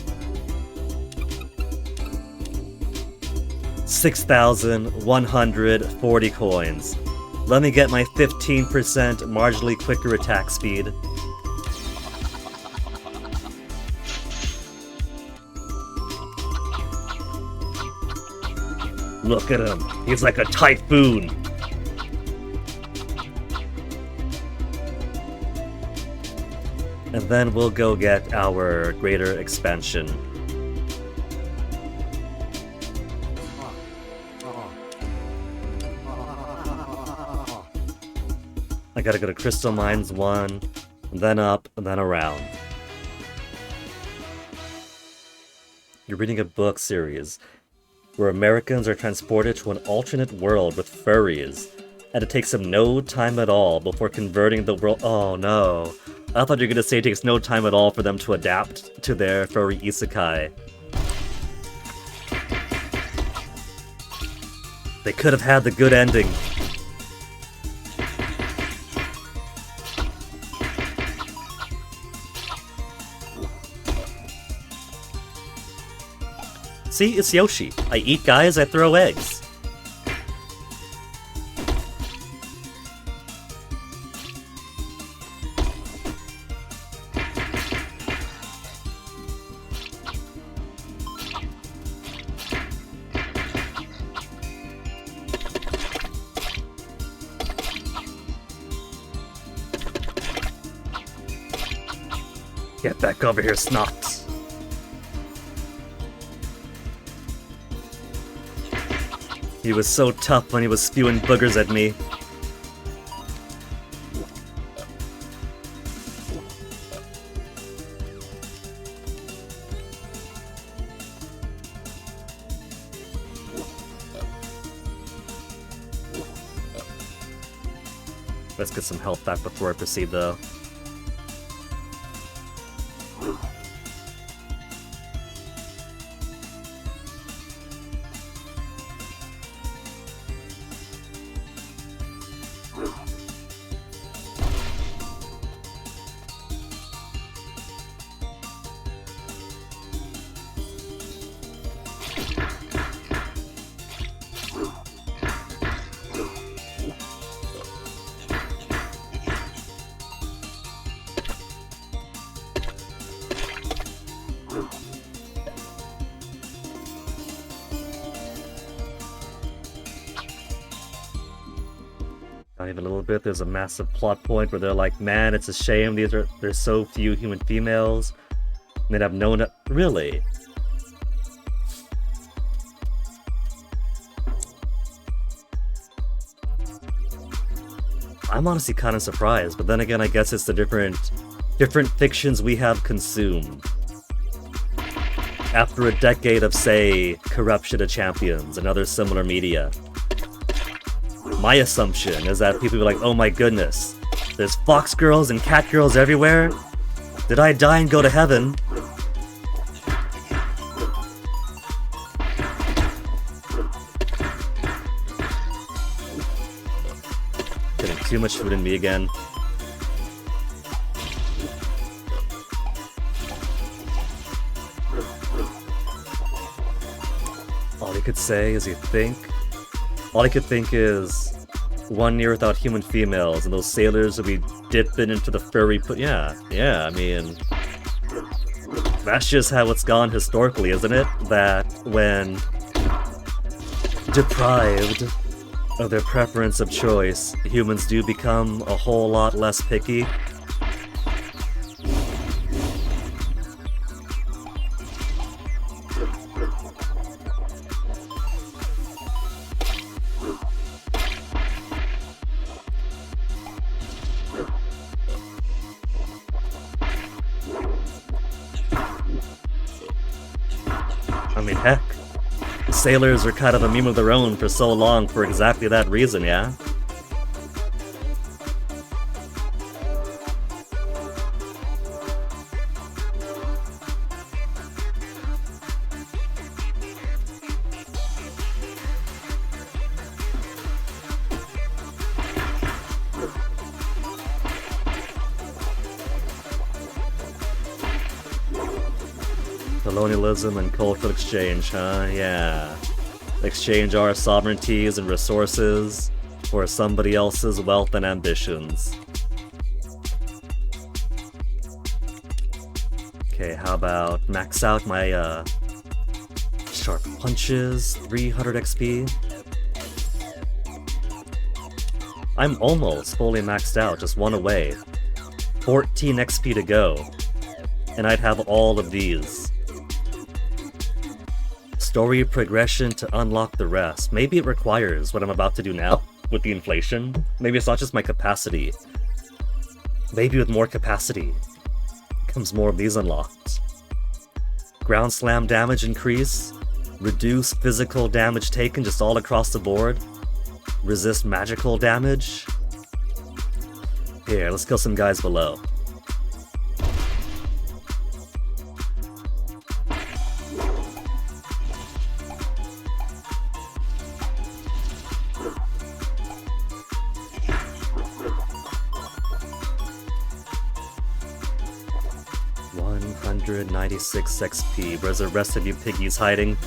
6,140 coins. Let me get my 15% marginally quicker attack speed. Look at him. He's like a typhoon. And then we'll go get our greater expansion. I gotta go to Crystal Mines 1, and then up, and then around. You're reading a book series where Americans are transported to an alternate world with furries, and it takes them no time at all before converting the world. Oh no. I thought you were gonna say it takes no time at all for them to adapt to their furry isekai. They could have had the good ending. See, it's Yoshi. I eat guys, I throw eggs. Get back over here, Snots. He was so tough when he was spewing boogers at me. Let's get some health back before I proceed, though. Not even a little bit. There's a massive plot point where they're like, man, it's a shame there's so few human females. And they'd have known it. Really? I'm honestly kind of surprised, but then again, I guess it's the different fictions we have consumed. After a decade of, say, Corruption of Champions and other similar media, my assumption is that people be like, oh my goodness, there's fox girls and cat girls everywhere? Did I die and go to heaven? Getting too much food in me again. All he could say is all I could think is 1 year without human females, and those sailors would be dipping into the furry yeah, I mean, that's just how it's gone historically, isn't it? That when deprived of their preference of choice, humans do become a whole lot less picky. I mean, heck, sailors are kind of a meme of their own for so long for exactly that reason, yeah? Colonialism and cultural exchange, huh? Yeah. Exchange our sovereignties and resources for somebody else's wealth and ambitions. Okay, how about max out my, sharp punches, 300 XP? I'm almost fully maxed out, just one away. 14 XP to go. And I'd have all of these. Story progression to unlock the rest. Maybe it requires what I'm about to do now with the inflation. Maybe it's not just my capacity. Maybe with more capacity comes more of these unlocked. Ground slam damage increase. Reduce physical damage taken just all across the board. Resist magical damage. Here, let's kill some guys below. $196 XP. Where's the rest of you piggies hiding?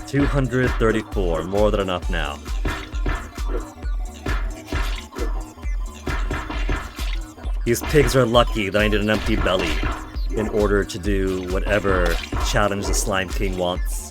$234, more than enough now. These pigs are lucky that I need an empty belly in order to do whatever challenge the Slime King wants.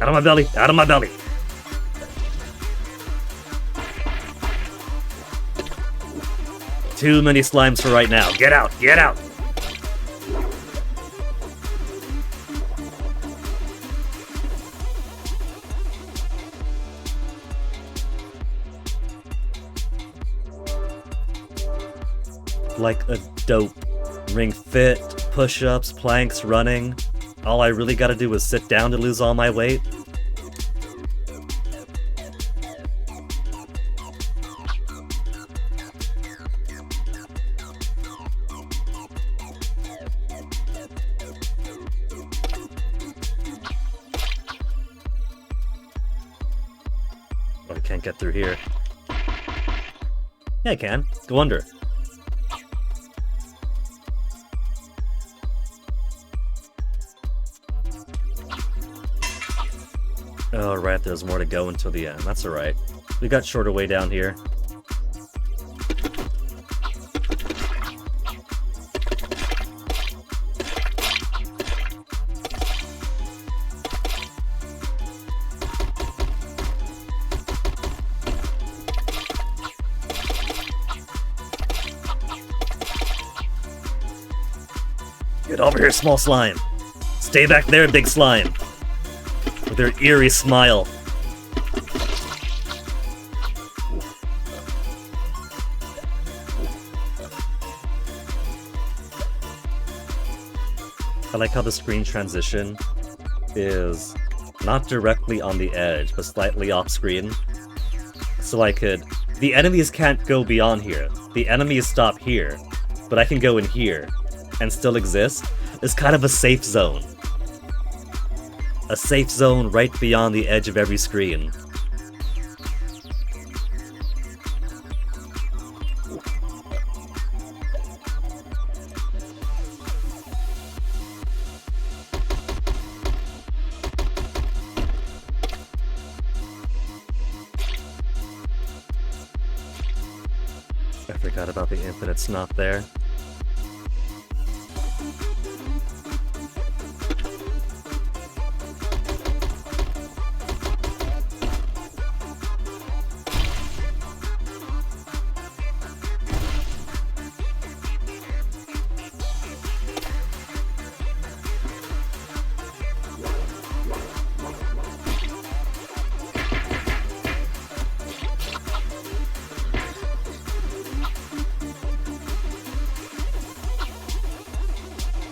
Out of my belly! Out of my belly! Too many slimes for right now. Get out! Get out! Like a dope. Ring fit, push-ups, planks, running. All I really gotta do is sit down to lose all my weight. Oh, I can't get through here. Yeah, I can. Go under. Oh, right, there's more to go until the end. That's alright. We got shorter way down here. Get over here, small slime. Stay back there, big slime. With their eerie smile. I like how the screen transition is not directly on the edge, but slightly off screen. So I could... The enemies can't go beyond here. The enemies stop here, but I can go in here and still exist. It's kind of a safe zone. A safe zone right beyond the edge of every screen. I forgot about the infinite snot there.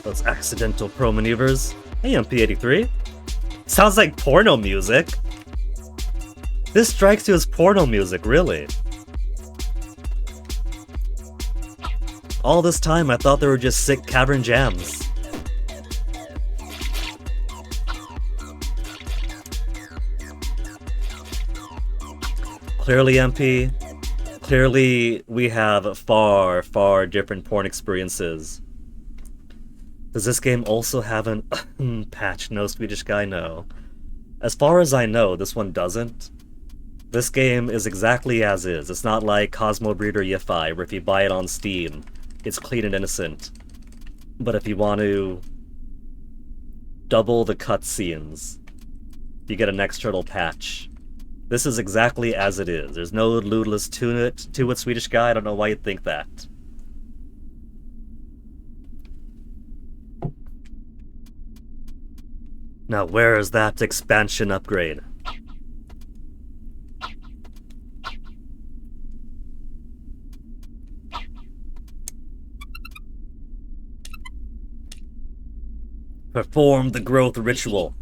Those accidental pro maneuvers. Hey, MP83. Sounds like porno music. This strikes you as porno music, really. All this time I thought they were just sick cavern jams. Clearly, MP. Clearly, we have far, far different porn experiences. Does this game also have an patch? No, Swedish guy, no. As far as I know, this one doesn't. This game is exactly as is. It's not like Cosmo Breeder Yi-Fi, where if you buy it on Steam, it's clean and innocent. But if you want to double the cutscenes, you get an external patch. This is exactly as it is. There's no lewdness to it, Swedish guy. I don't know why you'd think that. Now, where is that expansion upgrade? Perform the growth ritual.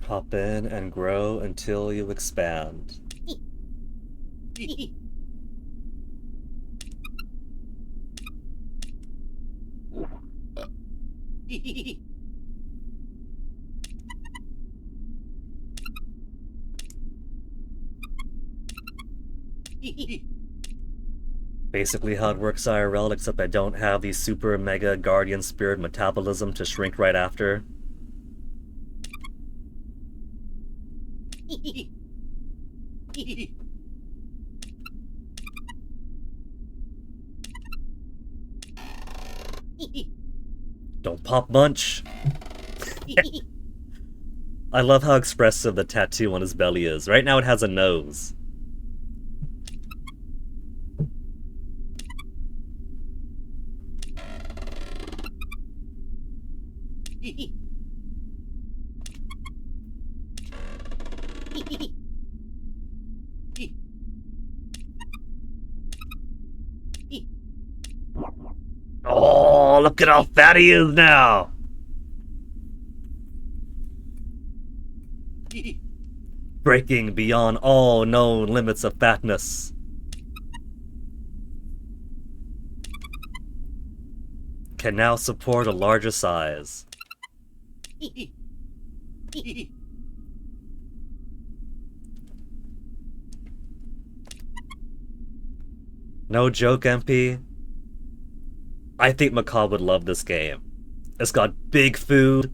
Hop in and grow until you expand. Basically how it works IRL, except I don't have the super mega guardian spirit metabolism to shrink right after. Don't pop munch. I love how expressive the tattoo on his belly is. Right now it has a nose. Oh, look at how fat he is now! Breaking beyond all known limits of fatness. Can now support a larger size. No joke, MP. I think Macaw would love this game. It's got big food.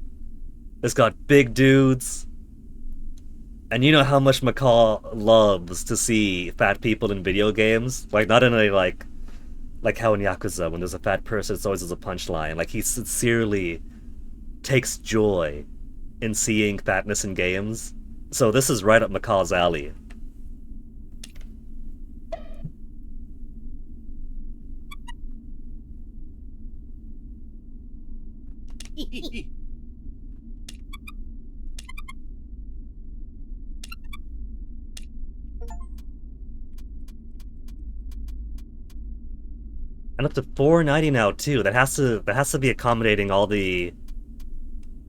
It's got big dudes. And you know how much Macaw loves to see fat people in video games? Like, not in a, like how in Yakuza, when there's a fat person, it's always as a punchline. Like, he sincerely takes joy in seeing fatness in games. So this is right up Macaw's alley. And up to $4.90 now too. That has to be accommodating all the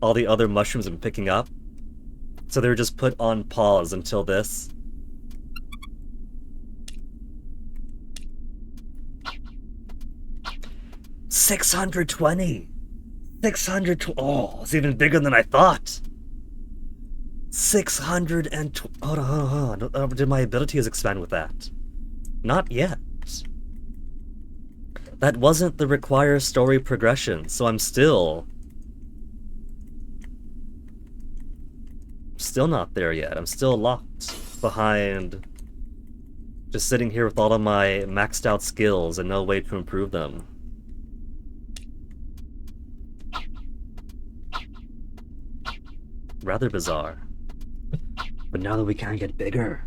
other mushrooms I'm picking up. So they were just put on pause until this. $620. 600. Oh, it's even bigger than I thought. 620. Hold on. Did my abilities expand with that? Not yet. That wasn't the required story progression, so I'm still not there yet. I'm still locked behind just sitting here with all of my maxed out skills and no way to improve them. Rather bizarre. But now that we can get bigger,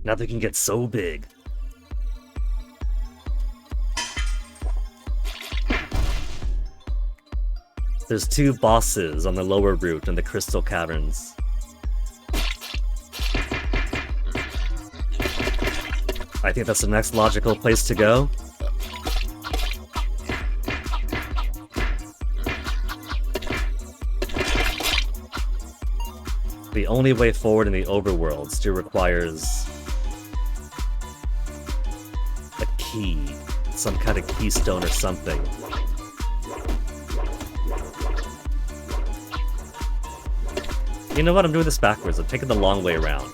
now that we can get so big, there's 2 bosses on the lower route in the Crystal Caverns. I think that's the next logical place to go. The only way forward in the overworld still requires a key, some kind of keystone or something. You know what? I'm doing this backwards. I'm taking the long way around.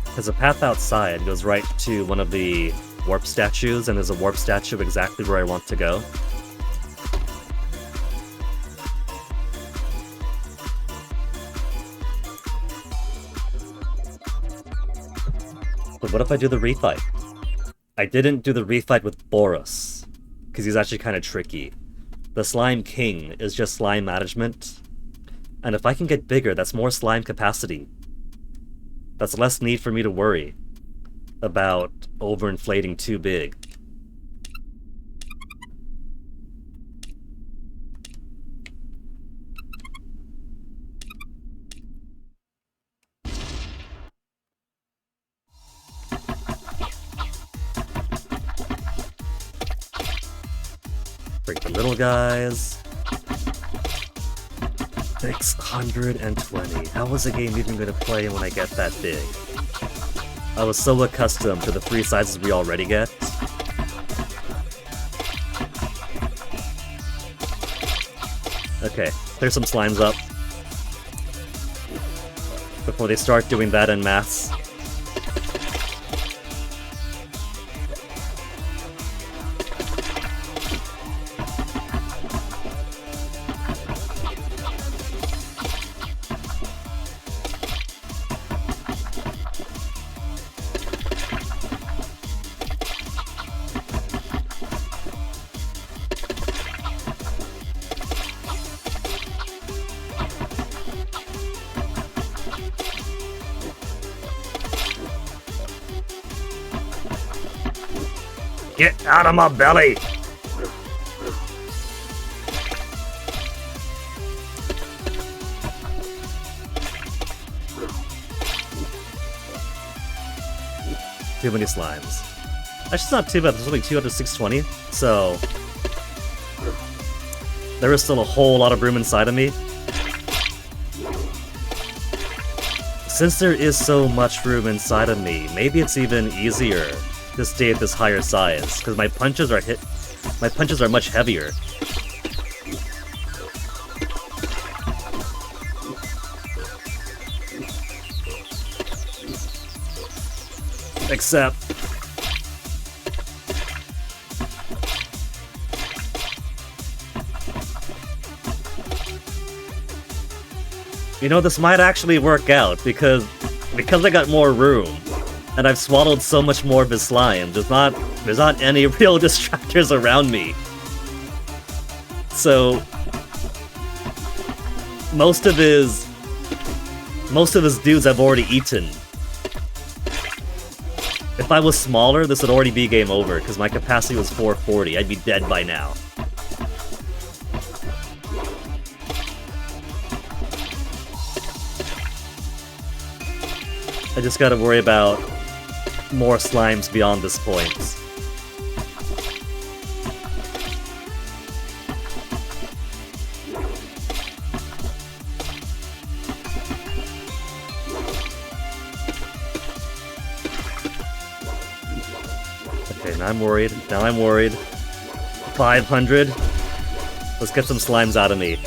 Because the path outside goes right to one of the warp statues, and there's a warp statue exactly where I want to go. But what if I do the refight? I didn't do the refight with Boros, because he's actually kind of tricky. The Slime King is just slime management. And if I can get bigger, that's more slime capacity. That's less need for me to worry about overinflating too big. Break the little guys. 620. How was the game even going to play when I get that big? I was so accustomed to the 3 sizes we already get. Okay, clear some slimes up before they start doing that en masse. Get out of my belly! Too many slimes. Actually, not too bad. There's only 2 out of 620, so there is still a whole lot of room inside of me. Since there is so much room inside of me, maybe it's even easier to stay at this higher size, because my punches are much heavier. Except you know, this might actually work out, because I got more room, and I've swallowed so much more of his slime, there's not any real distractors around me. So most of his dudes I've already eaten. If I was smaller, this would already be game over, because my capacity was 440, I'd be dead by now. I just gotta worry about more slimes beyond this point. Okay, now I'm worried. 500. Let's get some slimes out of me.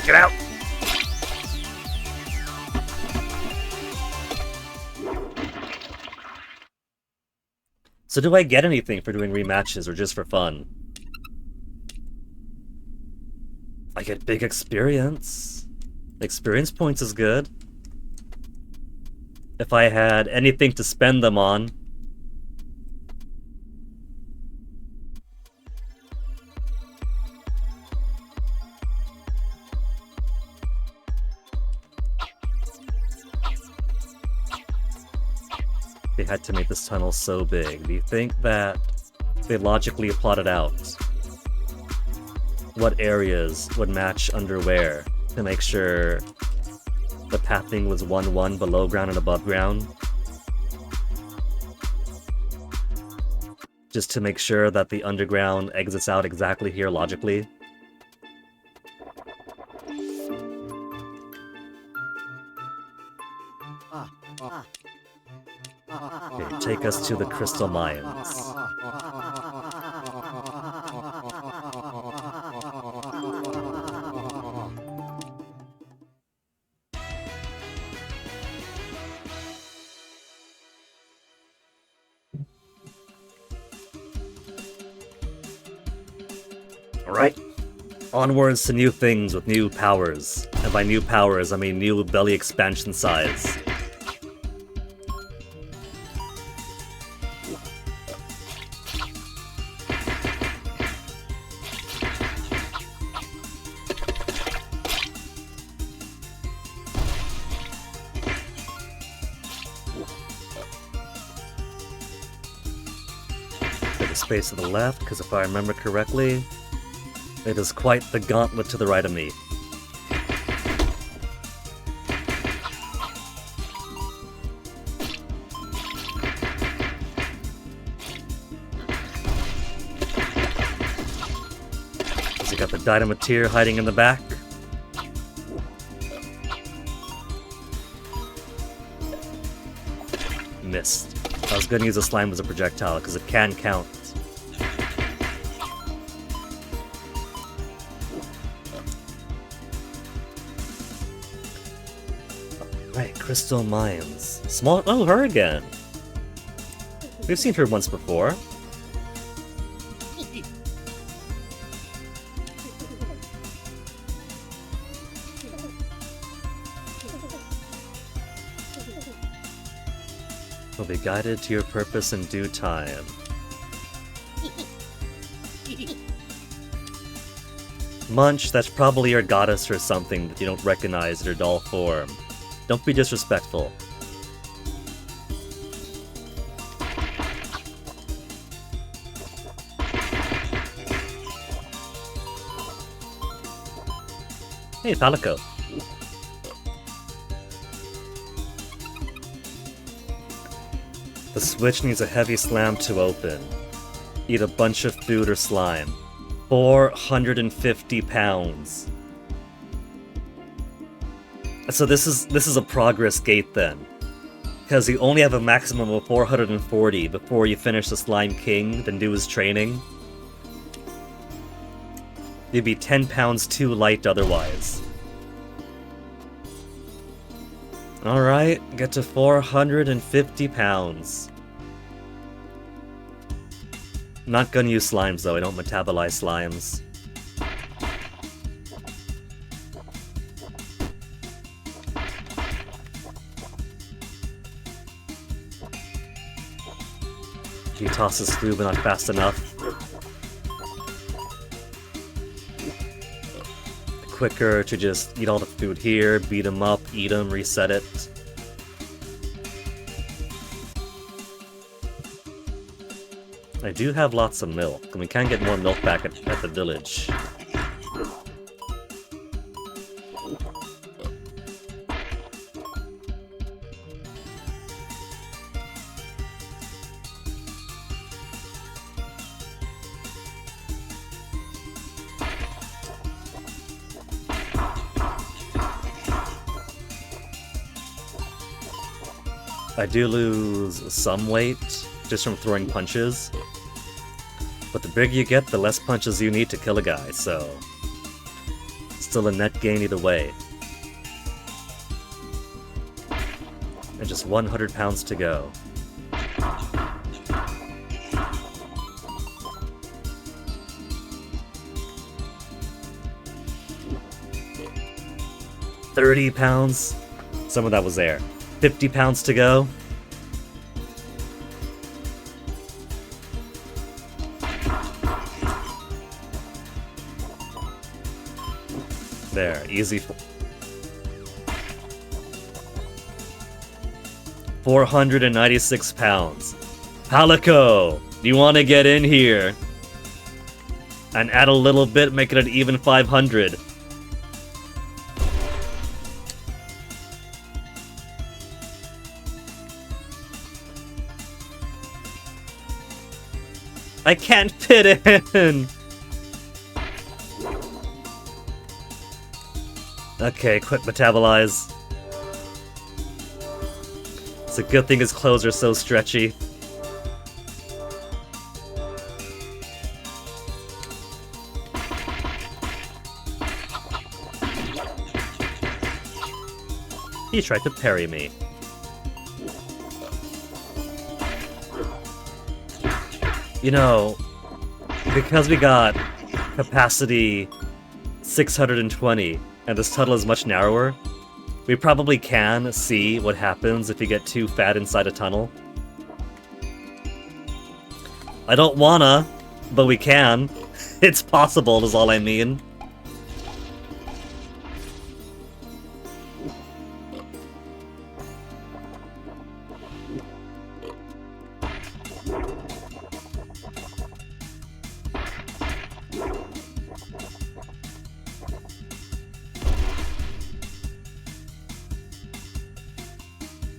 Get out! So do I get anything for doing rematches or just for fun? I get big experience. Experience points is good. If I had anything to spend them on. They had to make this tunnel so big. Do you think that they logically plotted out what areas would match under where to make sure the pathing was 1-1 below ground and above ground? Just to make sure that the underground exits out exactly here logically? Okay, take us to the Crystal Mayans. Alright, onwards to new things with new powers. And by new powers, I mean new belly expansion size. Space to the left, because if I remember correctly, it is quite the gauntlet to the right of me. So you got the Dynamateer hiding in the back. Missed. I was going to use a slime as a projectile, because it can count. Right, Crystal Mayans. Small. Oh, her again. We've seen her once before. Will be guided to your purpose in due time. Munch, that's probably your goddess or something that you don't recognize in her doll form. Don't be disrespectful. Hey, Palico. The switch needs a heavy slam to open. Eat a bunch of food or slime. 450 pounds. So this is a progress gate then. Because you only have a maximum of 440 before you finish the Slime King, then do his training. You'd be 10 pounds too light otherwise. Alright, get to 450 pounds. Not gonna use slimes though, I don't metabolize slimes. He tosses food but not fast enough. Quicker to just eat all the food here, beat him up, eat him, reset it. I do have lots of milk, and we can get more milk back at the village. I do lose some weight just from throwing punches, but the bigger you get, the less punches you need to kill a guy, so still a net gain either way. And just 100 pounds to go. £30. Some of that was there. 50 pounds to go. There, easy. 496 pounds. Palico, do you want to get in here? And add a little bit, make it an even 500. I can't fit in! Okay, quick metabolize. It's a good thing his clothes are so stretchy. He tried to parry me. You know, because we got capacity 620 and this tunnel is much narrower, we probably can see what happens if you get too fat inside a tunnel. I don't wanna, but we can. It's possible, is all I mean.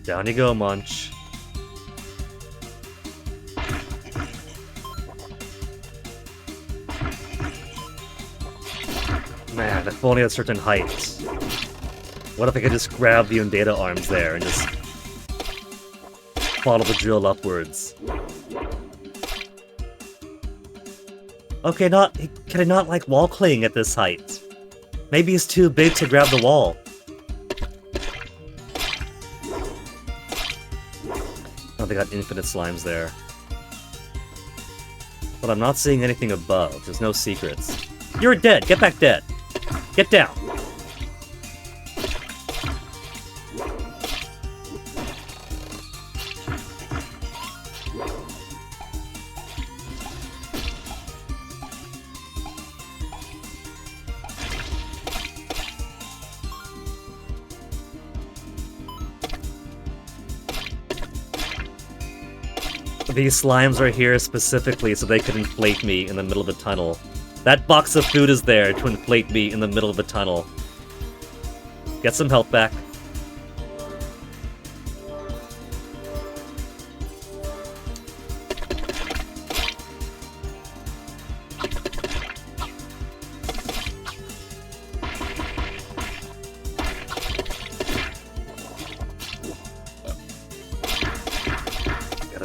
Down you go, Munch. Man, if only at a certain height. What if I could just grab the Undata arms there and just follow the drill upwards? Okay, can I not like wall cling at this height? Maybe he's too big to grab the wall. Oh, they got infinite slimes there. But I'm not seeing anything above. There's no secrets. You're dead! Get back dead! Get down! These slimes are here specifically so they could inflate me in the middle of a tunnel. That box of food is there to inflate me in the middle of a tunnel. Get some health back.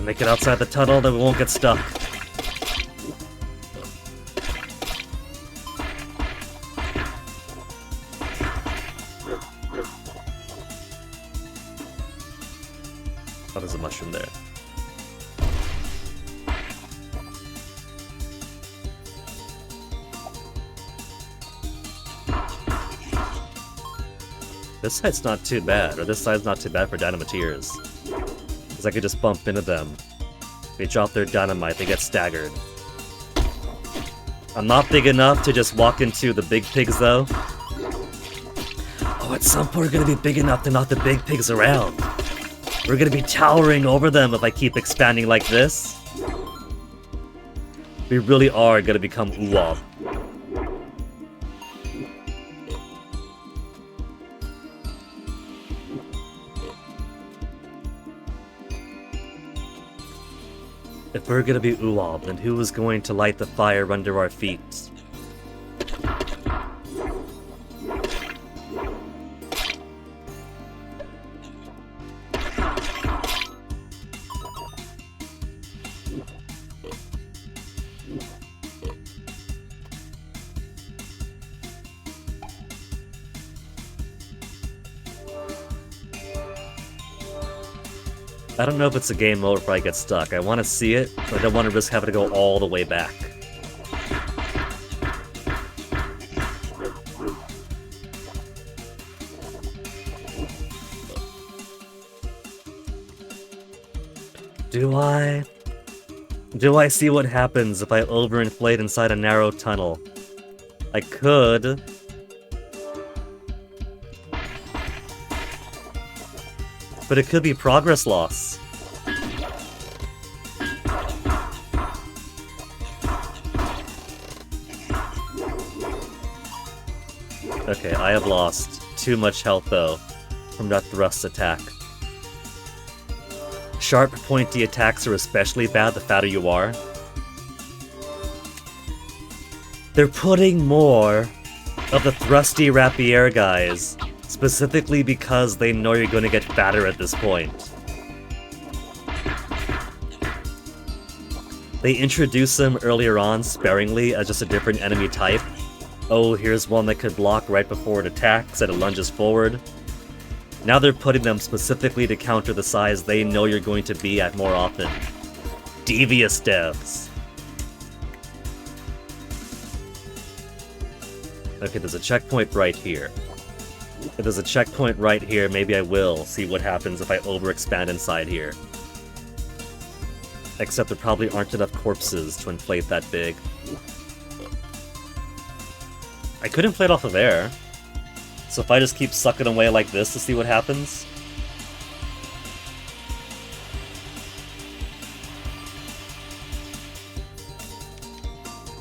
Make it outside the tunnel, then we won't get stuck. Oh, there's a mushroom there. This side's not too bad, or this side's not too bad for Dynamiteers. I could just bump into them. They drop their dynamite, they get staggered. I'm not big enough to just walk into the big pigs, though. Oh, at some point we're gonna be big enough to knock the big pigs around. We're gonna be towering over them if I keep expanding like this. We really are gonna become Uwab. If we're gonna be Uwab, then who is going to light the fire under our feet? I don't know if it's a game mode if I get stuck. I want to see it, but I don't want to risk having to go all the way back. Do I see what happens if I overinflate inside a narrow tunnel? I could. But it could be progress loss. Okay, I have lost too much health, though, from that thrust attack. Sharp, pointy attacks are especially bad the fatter you are. They're putting more of the thrusty rapier guys, specifically because they know you're going to get fatter at this point. They introduced them earlier on sparingly as just a different enemy type. Oh, here's one that could block right before it attacks and it lunges forward. Now they're putting them specifically to counter the size they know you're going to be at more often. Devious devs. Okay, there's a checkpoint right here. If there's a checkpoint right here, maybe I will see what happens if I overexpand inside here. Except there probably aren't enough corpses to inflate that big. I could inflate off of air. So if I just keep sucking away like this to see what happens...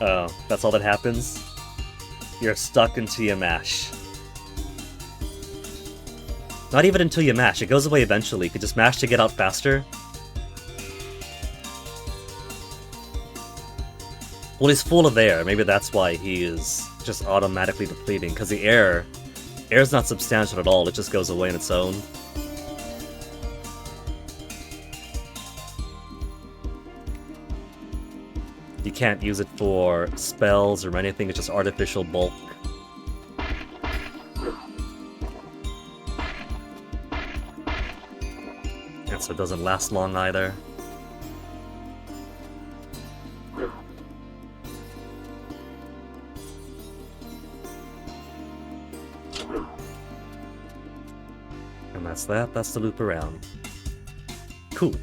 Oh, that's all that happens? You're stuck until you mash. Not even until you mash, it goes away eventually. You could just mash to get out faster. Well, he's full of air, maybe that's why he is just automatically depleting, because the air's not substantial at all, it just goes away on its own. You can't use it for spells or anything, it's just artificial bulk. And so it doesn't last long either. And that's the loop around. Cool.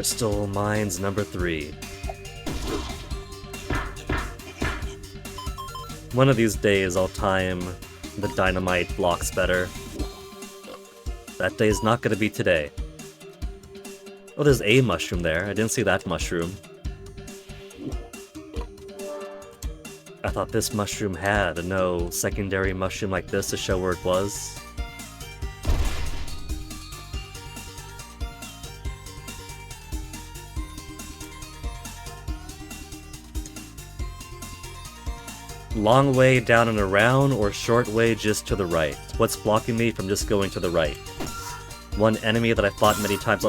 Crystal Mines number 3. One of these days I'll time the dynamite blocks better. That day is not gonna be today. Oh, there's a mushroom there. I didn't see that mushroom. I thought this mushroom had no secondary mushroom like this to show where it was. Long way down and around, or short way just to the right? What's blocking me from just going to the right? One enemy that I fought many times.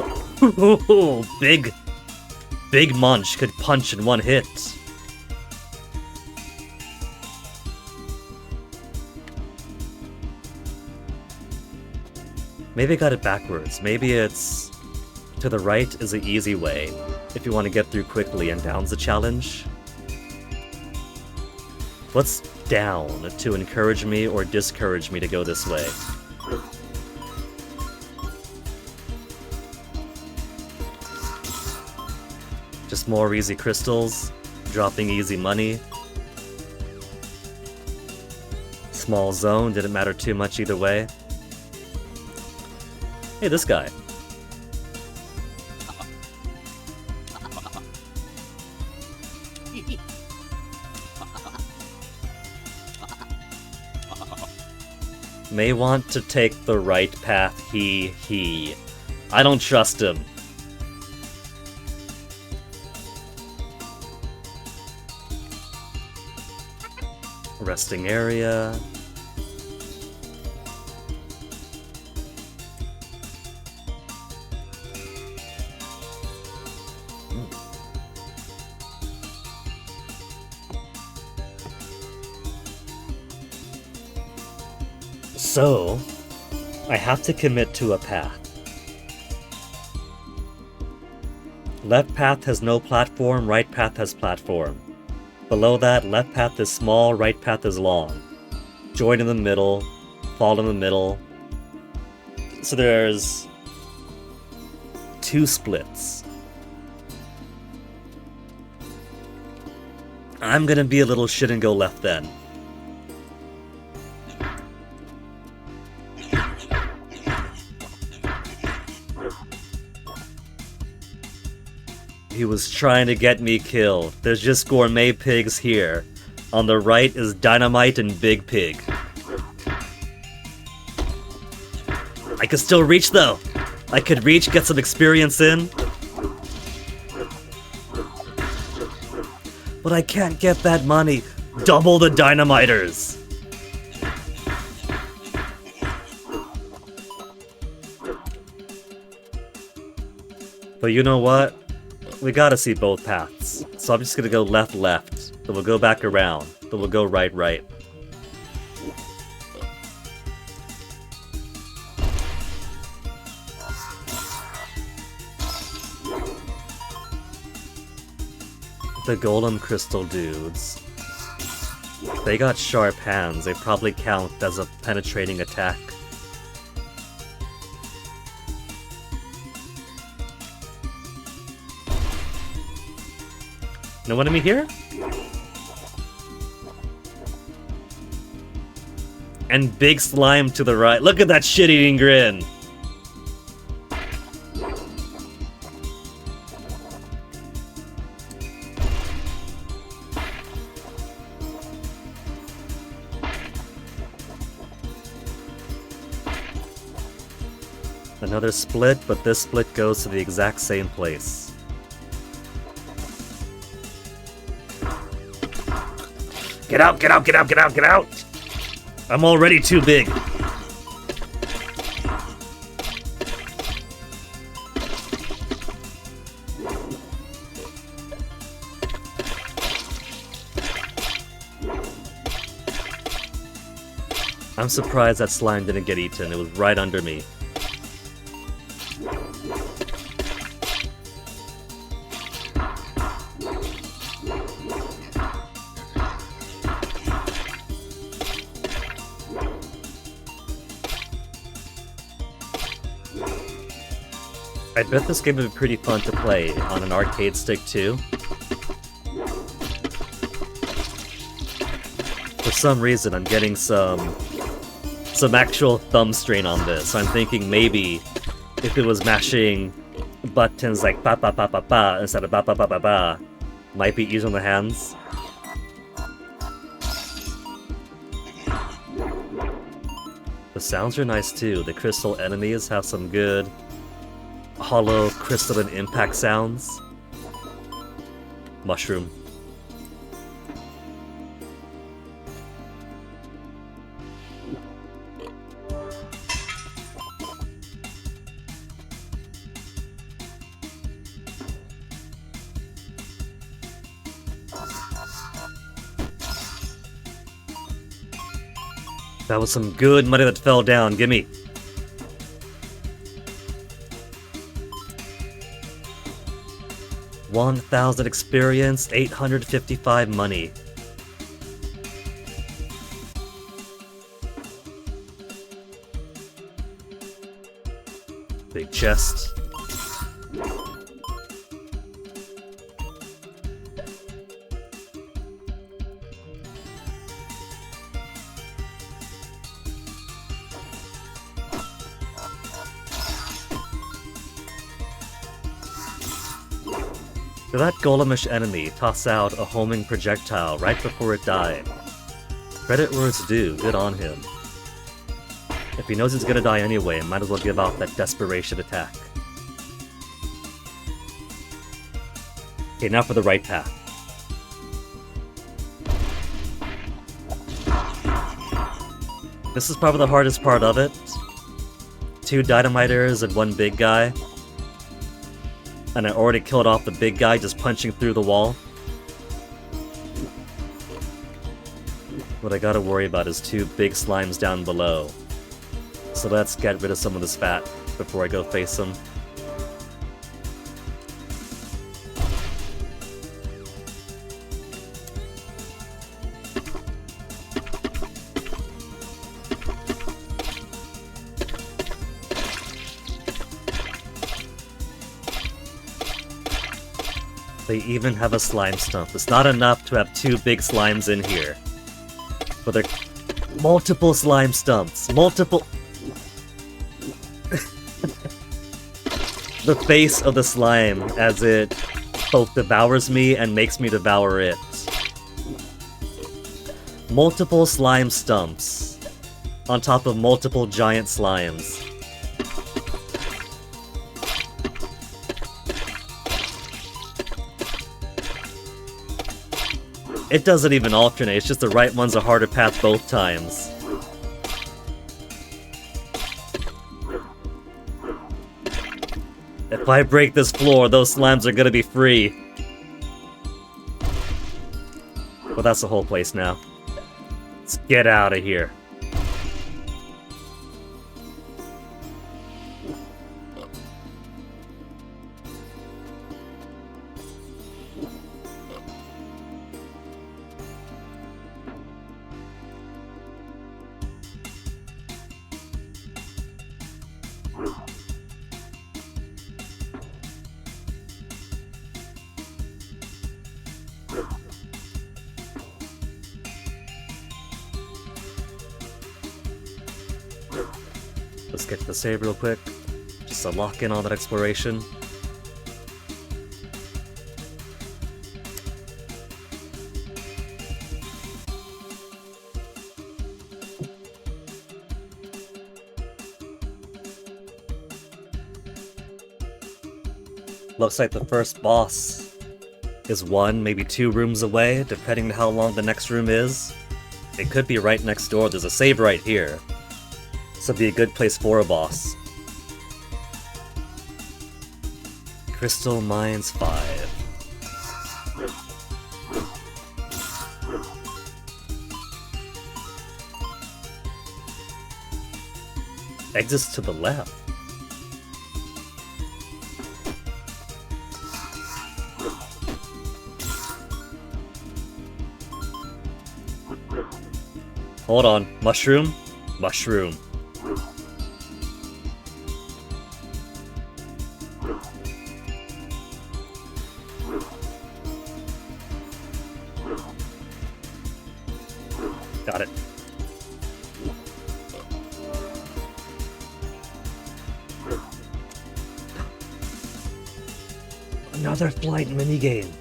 Big munch could punch in one hit. Maybe I got it backwards. Maybe it's to the right is the easy way if you want to get through quickly and down's the challenge. What's down to encourage me or discourage me to go this way? Just more easy crystals, dropping easy money. Small zone, didn't matter too much either way. Hey, this guy. May want to take the right path, he. I don't trust him. Resting area. So, I have to commit to a path. Left path has no platform, right path has platform. Below that, left path is small, right path is long. Join in the middle, fall in the middle. So there's 2 splits. I'm gonna be a little shit and go left then. He was trying to get me killed. There's just gourmet pigs here. On the right is dynamite and big pig. I could still reach though. I could reach, get some experience in. But I can't get that money. Double the dynamiters. But you know what? We gotta see both paths. So I'm just gonna go left, then we'll go back around, then we'll go right. The golem crystal dudes. They got sharp hands, they probably count as a penetrating attack. No enemy here? And big slime to the right. Look at that shit-eating grin! Another split, but this split goes to the exact same place. Get out, get out, get out, get out, get out! I'm already too big. I'm surprised that slime didn't get eaten. It was right under me. I bet this game would be pretty fun to play on an arcade stick too. For some reason, I'm getting some actual thumb strain on this, so I'm thinking maybe if it was mashing buttons like ba ba ba ba ba instead of ba ba ba ba ba, might be easier on the hands. The sounds are nice too. The crystal enemies have some good hollow crystalline impact sounds. Mushroom. That was some good money that fell down. Gimme. $1,000 experience, 855 money. Big chest. For that golemish enemy, toss out a homing projectile right before it died. Credit where it's due, good on him. If he knows he's gonna die anyway, might as well give out that desperation attack. Okay, now for the right path. This is probably the hardest part of it. 2 dynamiters and 1 big guy. And I already killed off the big guy just punching through the wall. What I gotta worry about is 2 big slimes down below. So let's get rid of some of this fat before I go face them. They even have a slime stump. It's not enough to have 2 big slimes in here. But there are multiple slime stumps. Multiple... The face of the slime as it both devours me and makes me devour it. Multiple slime stumps on top of multiple giant slimes. It doesn't even alternate, it's just the right one's a harder path both times. If I break this floor, those slimes are gonna be free. Well, that's the whole place now. Let's get out of here. Let's get to the save real quick, just to lock in on that exploration. Looks like the first boss is 1, maybe 2 rooms away, depending on how long the next room is. It could be right next door, there's a save right here. This would be a good place for a boss. Crystal Mines 5. Exits to the left. Hold on. Mushroom? Mushroom. Got it. Another flight minigame.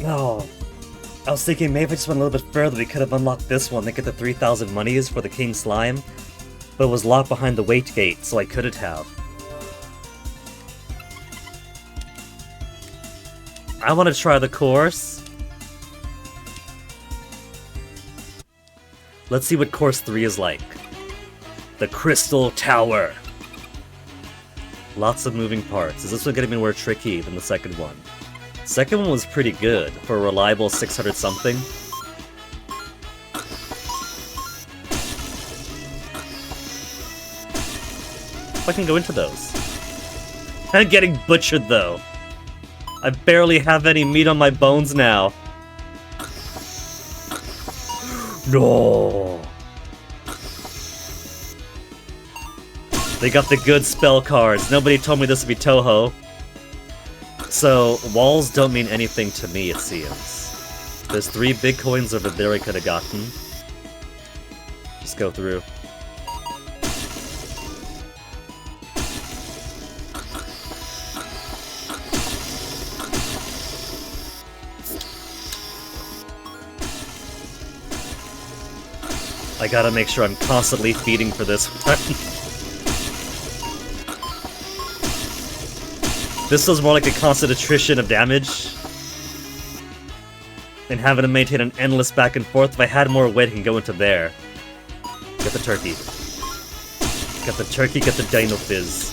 No. I was thinking maybe if I just went a little bit further, we could have unlocked this one. They get the 3,000 monies for the King Slime, but it was locked behind the wait gate, so I couldn't have. I want to try the course. Let's see what course 3 is like. The Crystal Tower. Lots of moving parts. Is this one going to be more tricky than the second one? Second one was pretty good for a reliable 600 something. I can go into those. I'm getting butchered though. I barely have any meat on my bones now. No. They got the good spell cards. Nobody told me this would be Toho. So, walls don't mean anything to me, it seems. There's 3 big coins over there I could have gotten. Just go through. I gotta make sure I'm constantly feeding for this one. This was more like a constant attrition of damage. And having to maintain an endless back and forth. If I had more weight, I can go into there. Get the turkey. Get the turkey, get the Dino Fizz.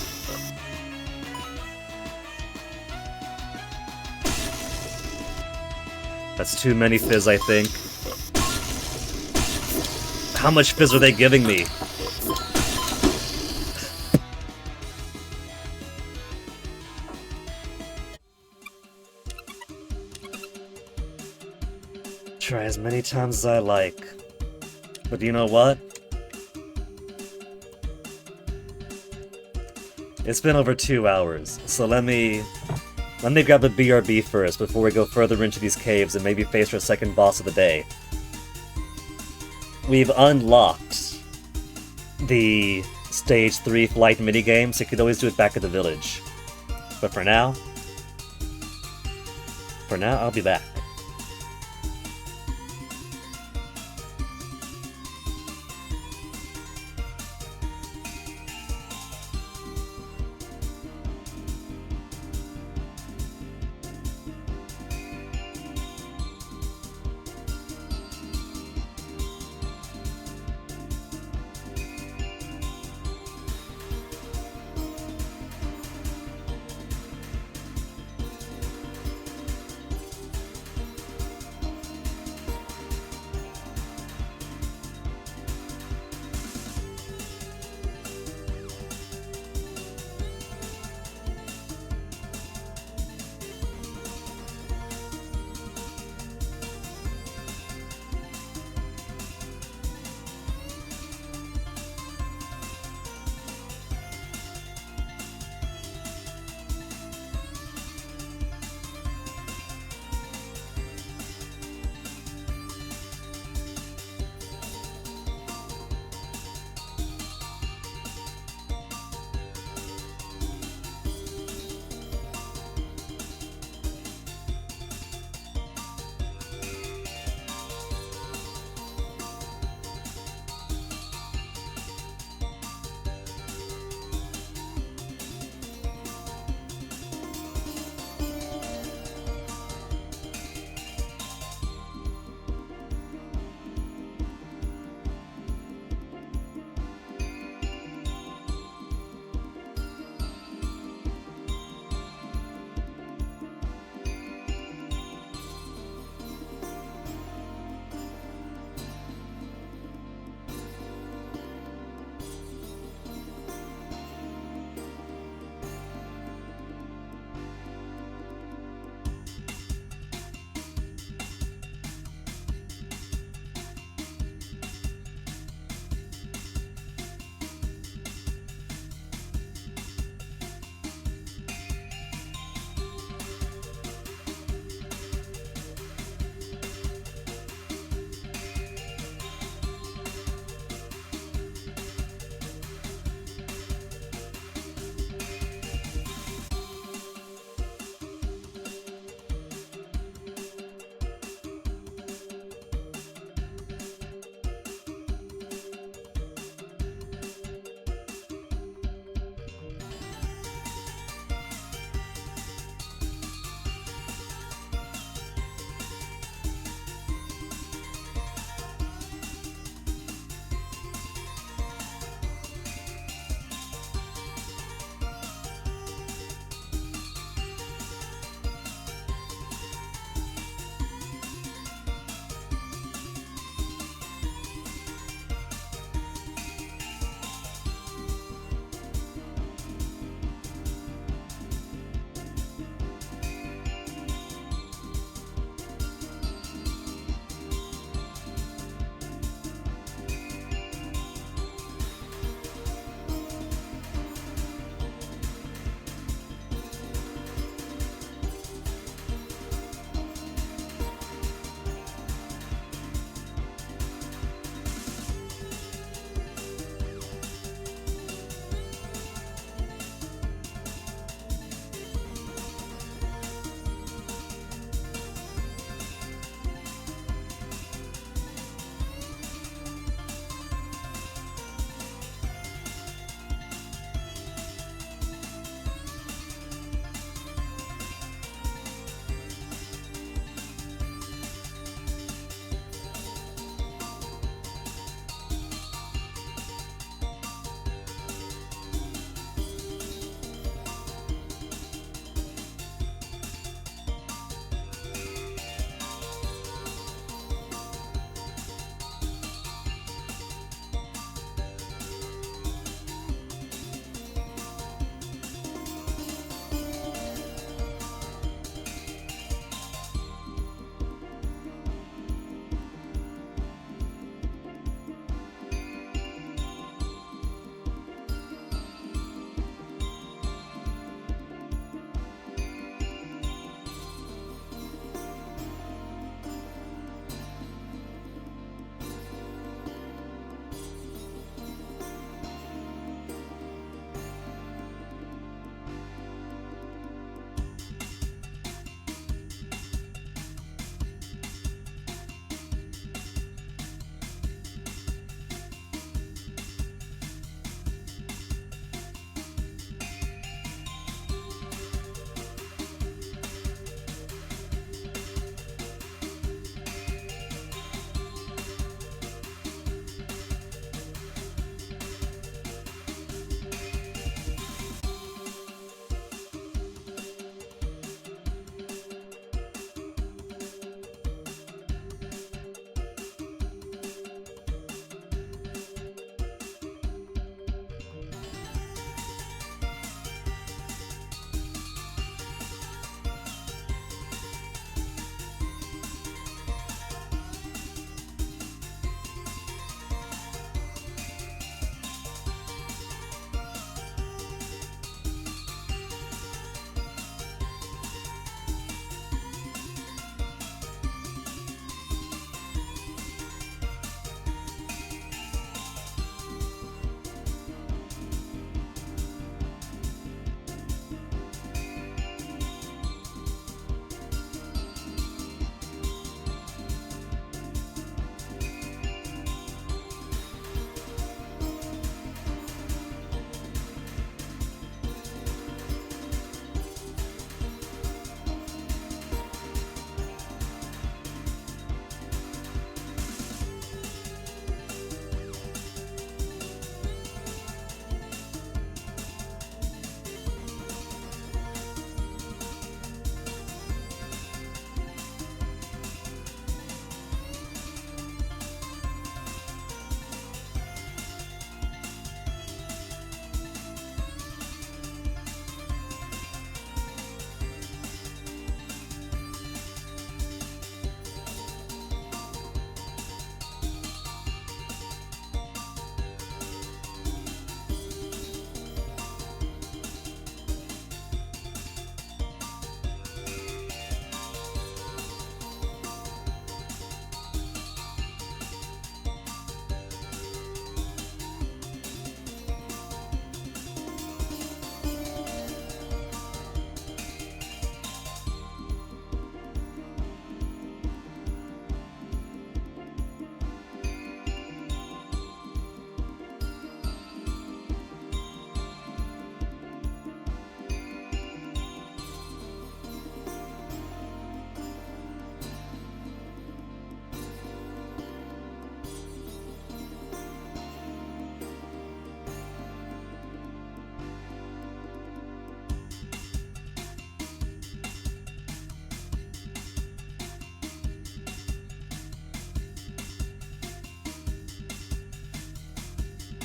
That's too many Fizz, I think. How much Fizz are they giving me? Try as many times as I like. But you know what? It's been over 2 hours, so let me grab the BRB first before we go further into these caves and maybe face our second boss of the day. We've unlocked the Stage 3 flight minigame, so you could always do it back at the village. But for now, I'll be back.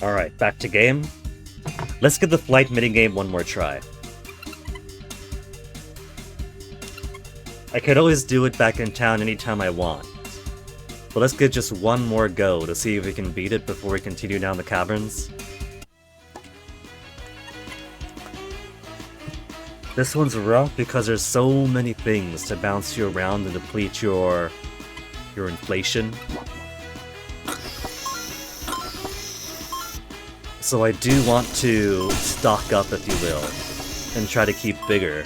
Alright, back to game. Let's give the flight minigame one more try. I could always do it back in town anytime I want. But let's give just one more go to see if we can beat it before we continue down the caverns. This one's rough because there's so many things to bounce you around and deplete your inflation. So I do want to stock up, if you will, and try to keep bigger.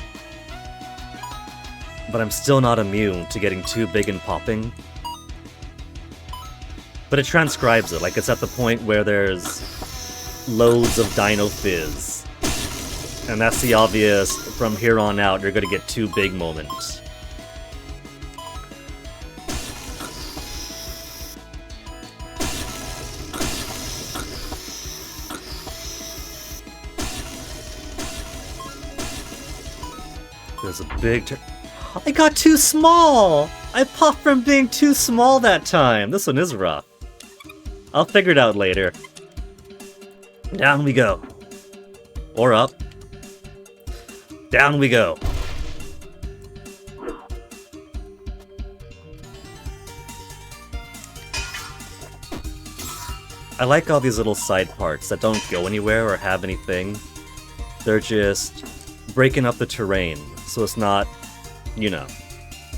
But I'm still not immune to getting too big and popping. But it transcribes it, like it's at the point where there's loads of Dino Fizz. And that's the obvious, from here on out, you're gonna get too big moments. There's a big I got too small! I popped from being too small that time. This one is rough. I'll figure it out later. Down we go. Or up. Down we go. I like all these little side parts that don't go anywhere or have anything. They're just breaking up the terrain, so it's not, you know,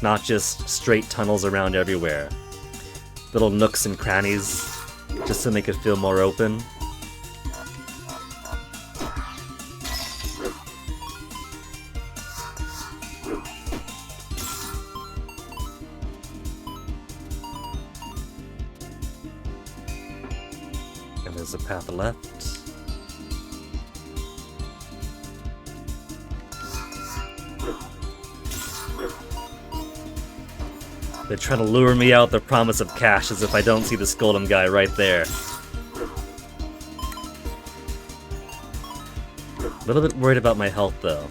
not just straight tunnels around everywhere. Little nooks and crannies, just to make it feel more open. And there's a path left. They're trying to lure me out the promise of cash as if I don't see the Skuldum guy right there. A little bit worried about my health, though.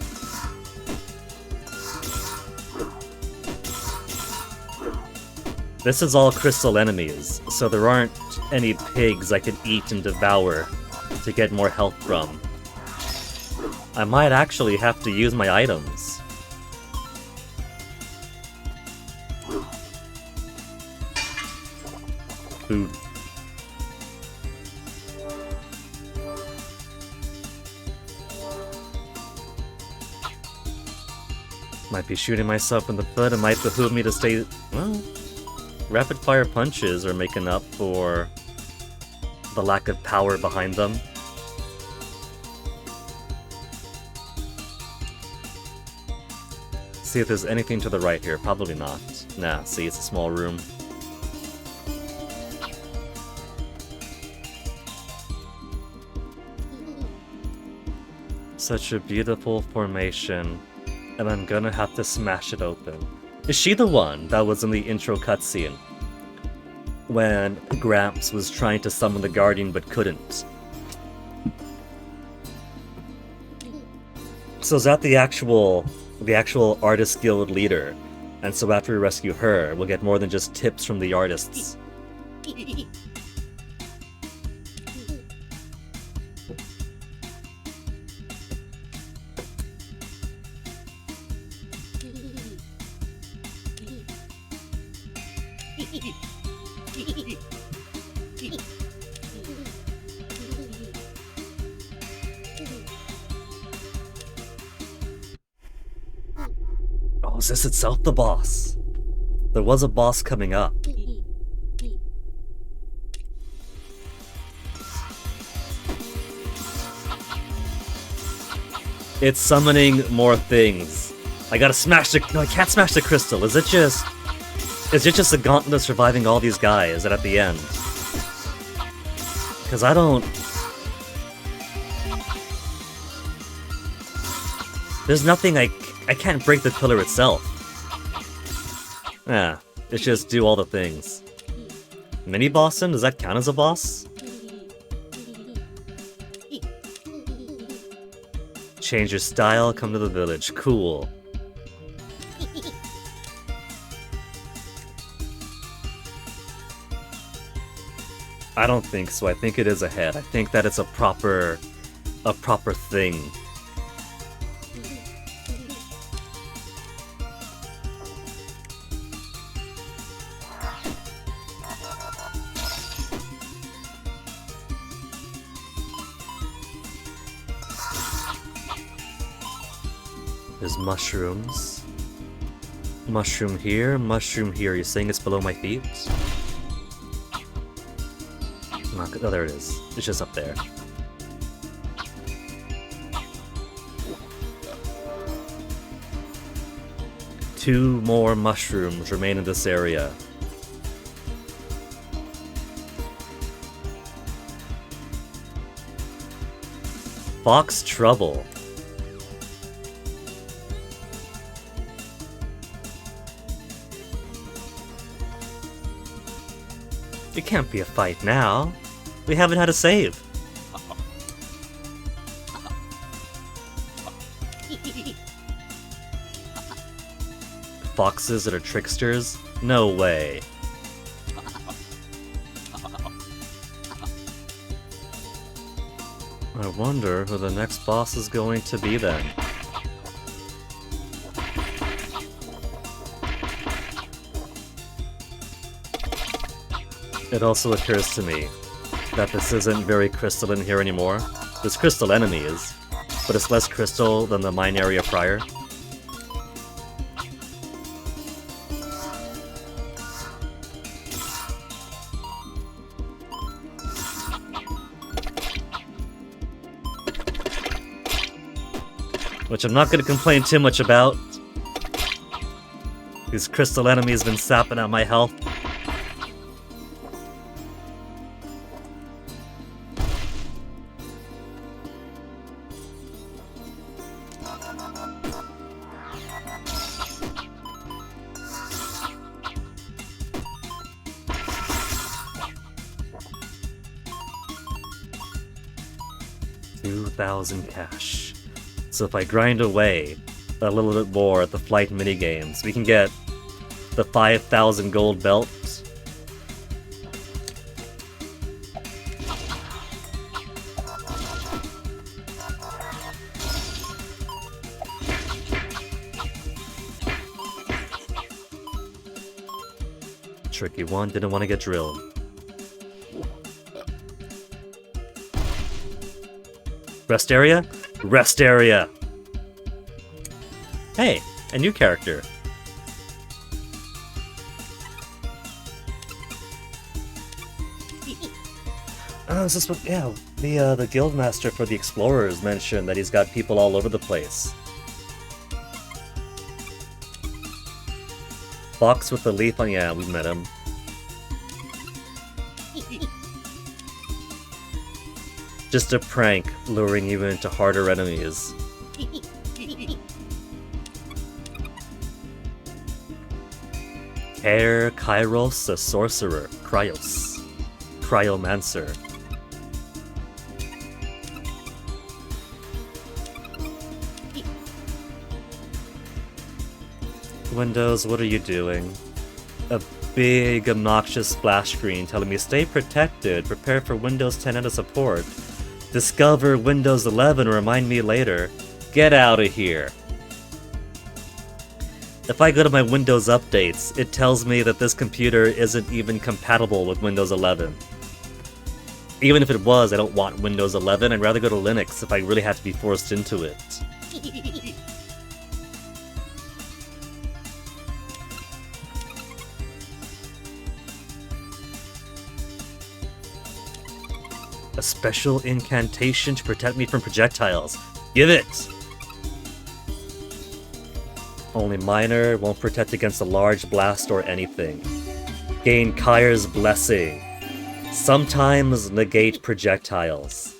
This is all crystal enemies, so there aren't any pigs I could eat and devour to get more health from. I might actually have to use my items. Food. Might be shooting myself in the foot. It might behoove me to stay... Well, rapid fire punches are making up for the lack of power behind them. See if there's anything to the right here. Probably not. Nah, see, it's a small room. Such a beautiful formation, and I'm gonna have to smash it open. Is she the one that was in the intro cutscene? When Gramps was trying to summon the Guardian but couldn't. So is that the actual Artist Guild leader? And so after we rescue her, we'll get more than just tips from the artists. Oh, is this itself the boss? There was a boss coming up. It's summoning more things. I gotta smash the... No, I can't smash the crystal. Is it just a gauntlet of surviving all these guys at the end? Because I don't... There's nothing I can't break the pillar itself. Yeah, it's just do all the things. Mini-bossin? Does that count as a boss? Change your style, come to the village. Cool. I don't think so. I think it is a head. I think that it's a proper thing. There's mushrooms. Mushroom here, mushroom here. You're saying it's below my feet? Oh, there it is. It's just up there. Two more mushrooms remain in this area. Fox Trouble. It can't be a fight now. We haven't had a save. Foxes that are tricksters? No way. I wonder who the next boss is going to be then. It also occurs to me that this isn't very crystalline here anymore. There's crystal enemies, but it's less crystal than the mine area prior. Which I'm not going to complain too much about. These crystal enemies have been sapping at my health. Cash. So if I grind away a little bit more at the flight minigames, we can get the 5,000 gold belt. Tricky one, didn't want to get drilled. Rest area? Rest area! Hey, a new character. Oh, is this what? Yeah, the guildmaster for the explorers mentioned that he's got people all over the place. Fox with the leaf on. Yeah, we met him. Just a prank, luring you into harder enemies. Hair Kairos, a sorcerer. Cryos. Cryomancer. Windows, what are you doing? A big, obnoxious splash screen telling me stay protected, prepare for Windows 10 out of support. Discover Windows 11, remind me later. Get out of here. If I go to my Windows updates, it tells me that this computer isn't even compatible with Windows 11. Even if it was, I don't want Windows 11, I'd rather go to Linux if I really have to be forced into it. A special incantation to protect me from projectiles. Give it! Only minor, won't protect against a large blast or anything. Gain Kyre's blessing. Sometimes negate projectiles.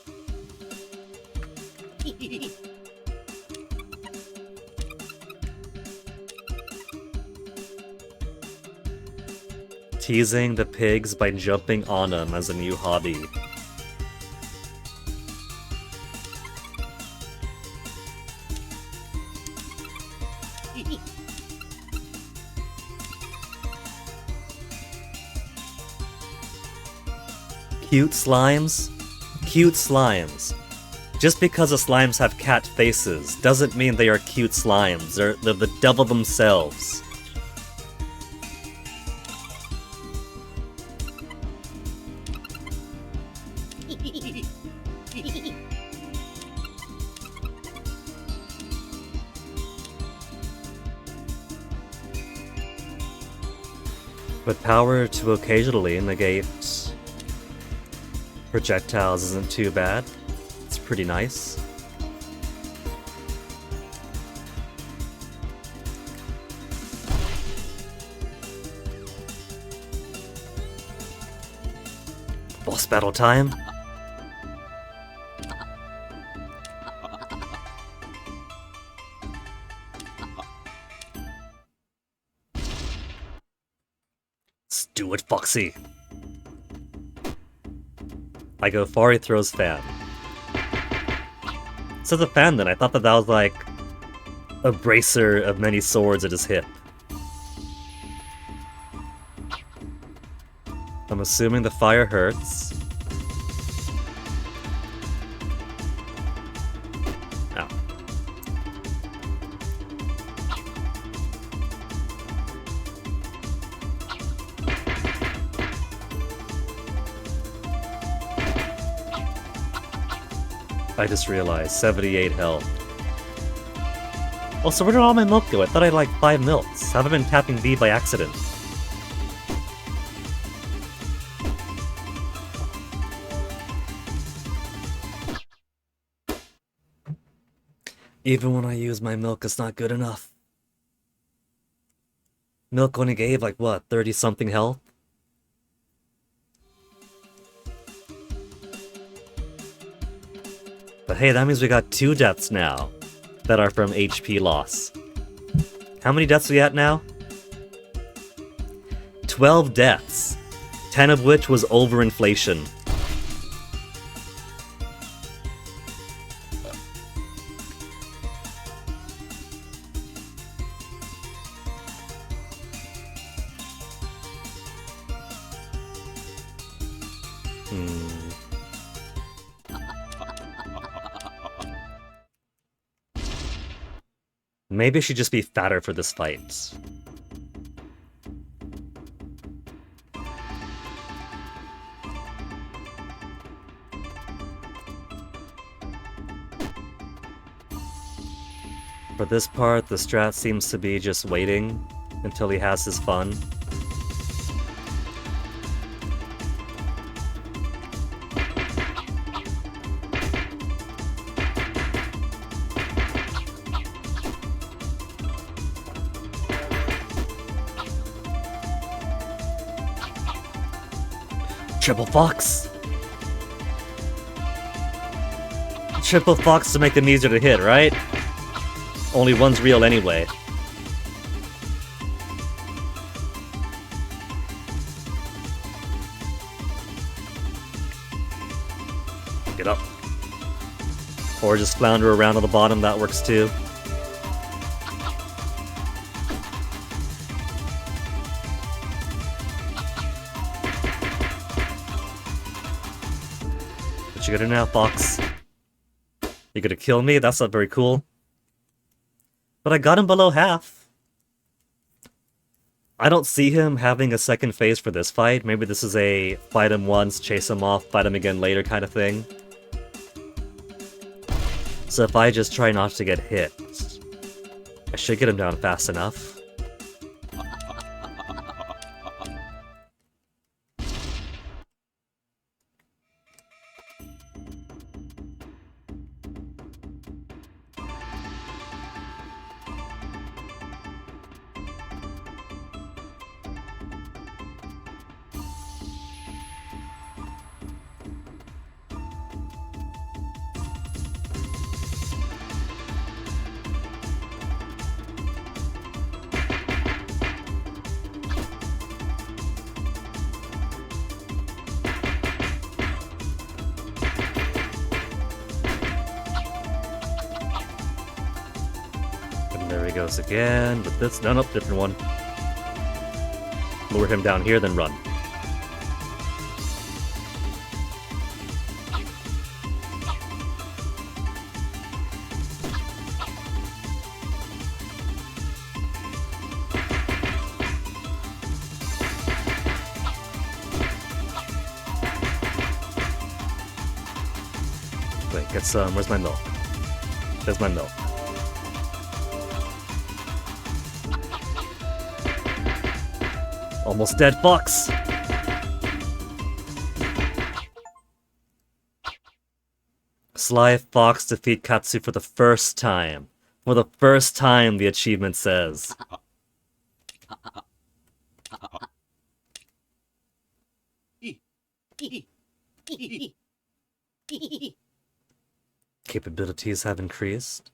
Teasing the pigs by jumping on them as a new hobby. Cute slimes? Cute slimes. Just because the slimes have cat faces doesn't mean they are cute slimes. They're the devil themselves. But power to occasionally negate projectiles isn't too bad. It's pretty nice. Boss battle time. Let's do it, Foxy. I go far, he throws fan. It says a fan then. I thought that was like a bracer of many swords at his hip. I'm assuming the fire hurts. Ow. I just realized, 78 health. Also, where did all my milk go? I thought I had like 5 milks. Have I been tapping B by accident? Even when I use my milk, it's not good enough. Milk only gave like what, 30-something health? But hey, that means we got 2 deaths now that are from HP loss. How many deaths are we at now? 12 deaths, 10 of which was overinflation. Maybe I should just be fatter for this fight. For this part, the strat seems to be just waiting until he has his fun. Triple Fox! Triple Fox to make them easier to hit, right? Only one's real anyway. Get up. Or just flounder around on the bottom, that works too. What you gonna do now, Fox? You gonna kill me? That's not very cool. But I got him below half. I don't see him having a second phase for this fight. Maybe this is a fight him once, chase him off, fight him again later kind of thing. So if I just try not to get hit, I should get him down fast enough. There he goes again, but this, no, different one. Lure him down here, then run. Wait, get some. Where's my milk? There's my milk. Almost dead fox! Sly Fox defeat Katsu for the first time. For the first time, the achievement says. Capabilities have increased.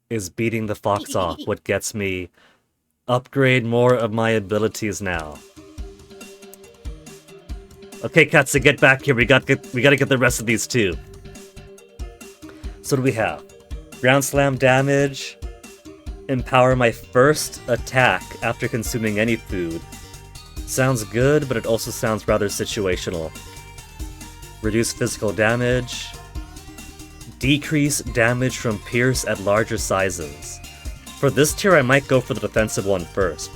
Is beating the fox off what gets me upgrade more of my abilities now. Okay, Katsu, get back here. We gotta get the rest of these too. So what do we have? Ground slam damage. Empower my first attack after consuming any food. Sounds good, but it also sounds rather situational. Reduce physical damage. Decrease damage from pierce at larger sizes. For this tier, I might go for the defensive one first.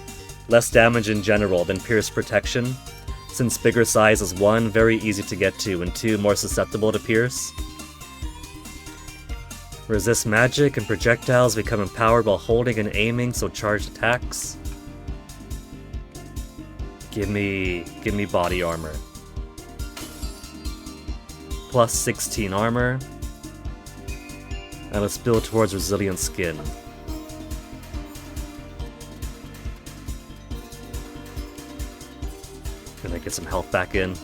Less damage in general than pierce protection, since bigger size is 1, very easy to get to, and 2, more susceptible to pierce. Resist magic and projectiles, become empowered while holding and aiming, so charged attacks. Give me body armor. Plus 16 armor. And let's build towards resilient skin. Gonna get some health back in.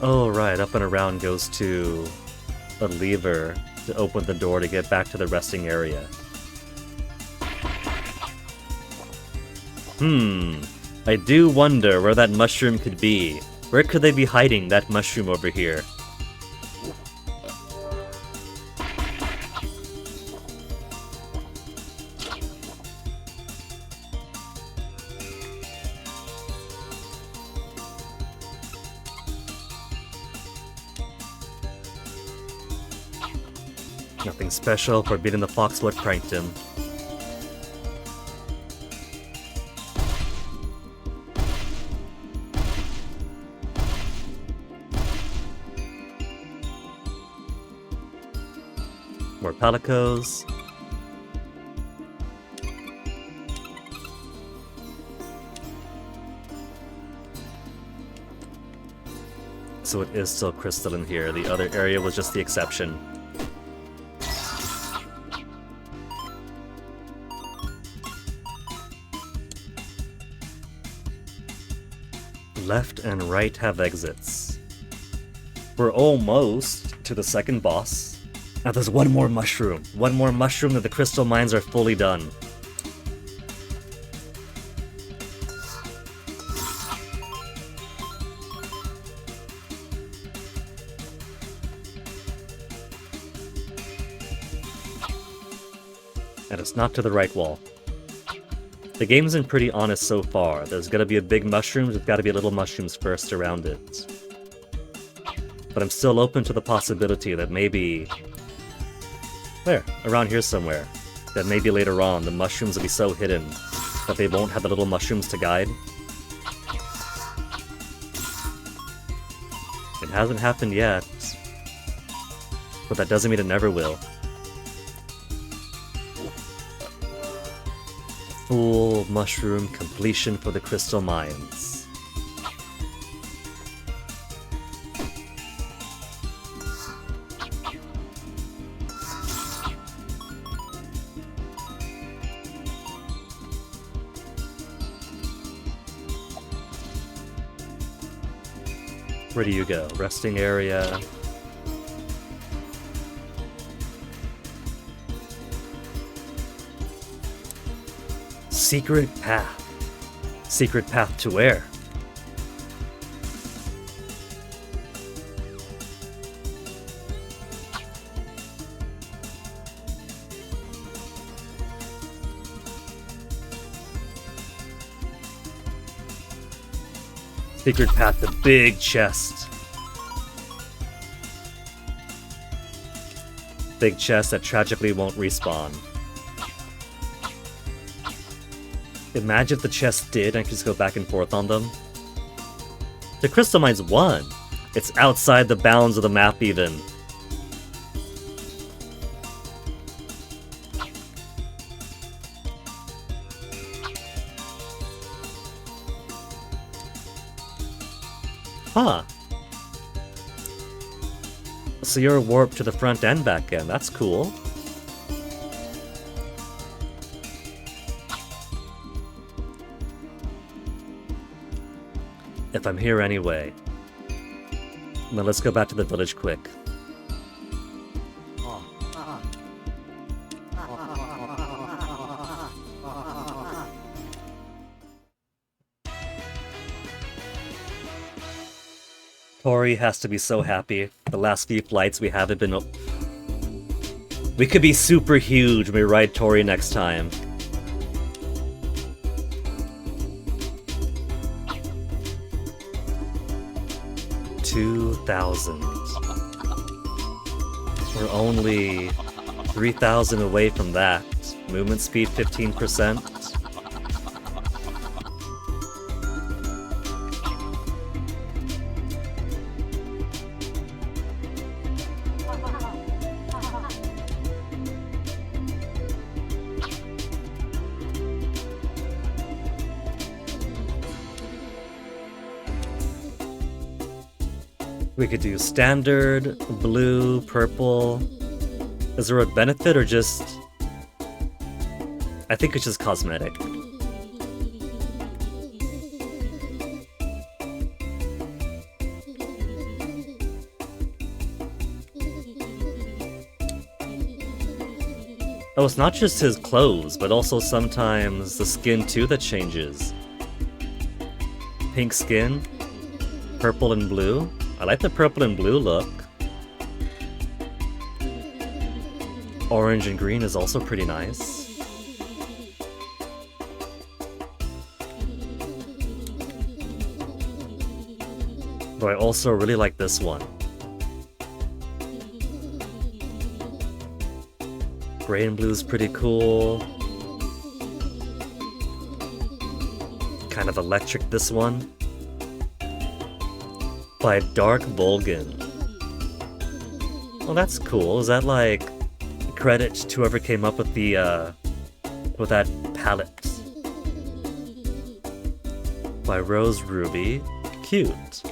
Oh, right, up and around goes to a lever to open the door to get back to the resting area. I do wonder where that mushroom could be. Where could they be hiding that mushroom over here? Nothing special for beating the fox what pranked him. More palicos. So it is still crystalline here. The other area was just the exception. Left and right have exits. We're almost to the second boss. Now there's one more mushroom. One more mushroom that the crystal mines are fully done. And it's not to the right wall. The game's been pretty honest so far. There's gotta be a big mushroom, there's gotta be little mushrooms first around it. But I'm still open to the possibility that maybe... There, around here somewhere. That maybe later on the mushrooms will be so hidden that they won't have the little mushrooms to guide. It hasn't happened yet. But that doesn't mean it never will. Full mushroom completion for the crystal mines. Where do you go? Resting area. Secret path. Secret path to where? Figured path to big chest. Big chest that tragically won't respawn. Imagine if the chest did and I could just go back and forth on them. The crystal mines won. It's outside the bounds of the map even. Huh. So you're warped to the front and back end. That's cool. If I'm here anyway. Now let's go back to the village quick. Tori has to be so happy. The last few flights we haven't been... We could be super huge when we ride Tori next time. $2,000. We're only 3,000 away from that. Movement speed 15%. We could do standard, blue, purple. Is there a benefit or just... I think it's just cosmetic. Oh, it's not just his clothes, but also sometimes the skin too that changes. Pink skin, purple and blue. I like the purple and blue look. Orange and green is also pretty nice. But I also really like this one. Gray and blue is pretty cool. Kind of electric, this one. By Dark Volgan. Well, that's cool. Is that like credit to whoever came up with the with that palette? By Rose Ruby. Cute.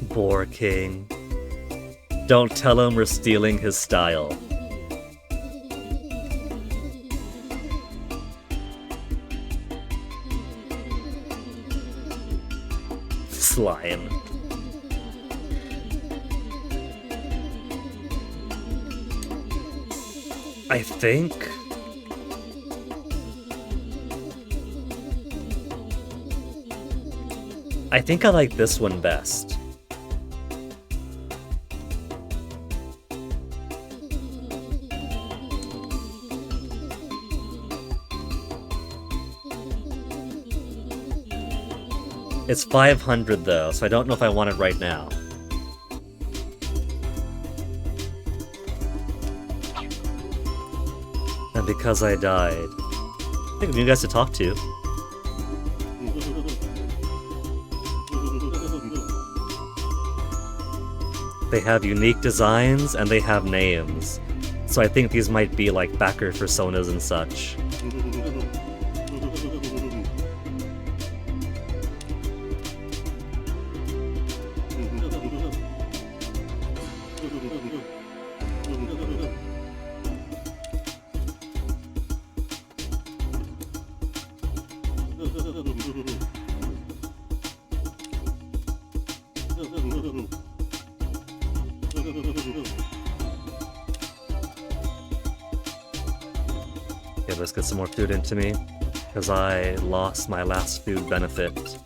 Boar King. Don't tell him we're stealing his style. Slime. I think... I like this one best. It's 500 though, so I don't know if I want it right now. And because I died. I think we need guys to talk to. They have unique designs and they have names. So I think these might be like backer personas and such. Okay, let's get some more food into me, because I lost my last food benefit.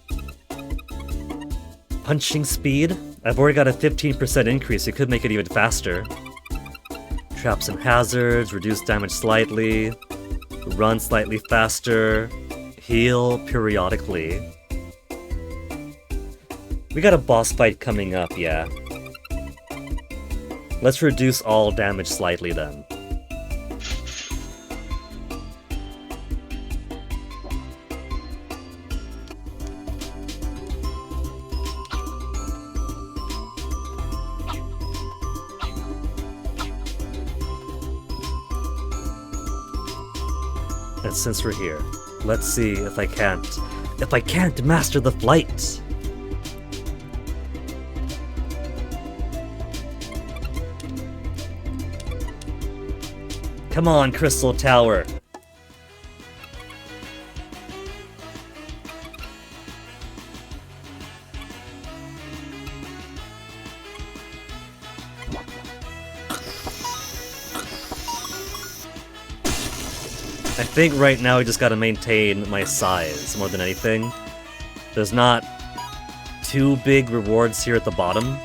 Punching speed? I've already got a 15% increase, it could make it even faster. Traps and hazards, reduce damage slightly, run slightly faster, heal periodically. We got a boss fight coming up, yeah. Let's reduce all damage slightly then. And since we're here, let's see if I can't master the flight! Come on, Crystal Tower! I think right now I just gotta maintain my size more than anything. There's not too big rewards here at the bottom.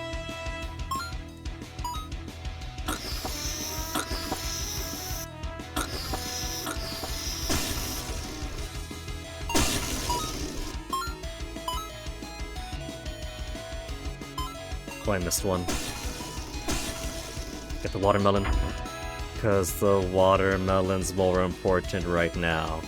Oh, I missed one. Get the watermelon. Because the watermelon's more important right now.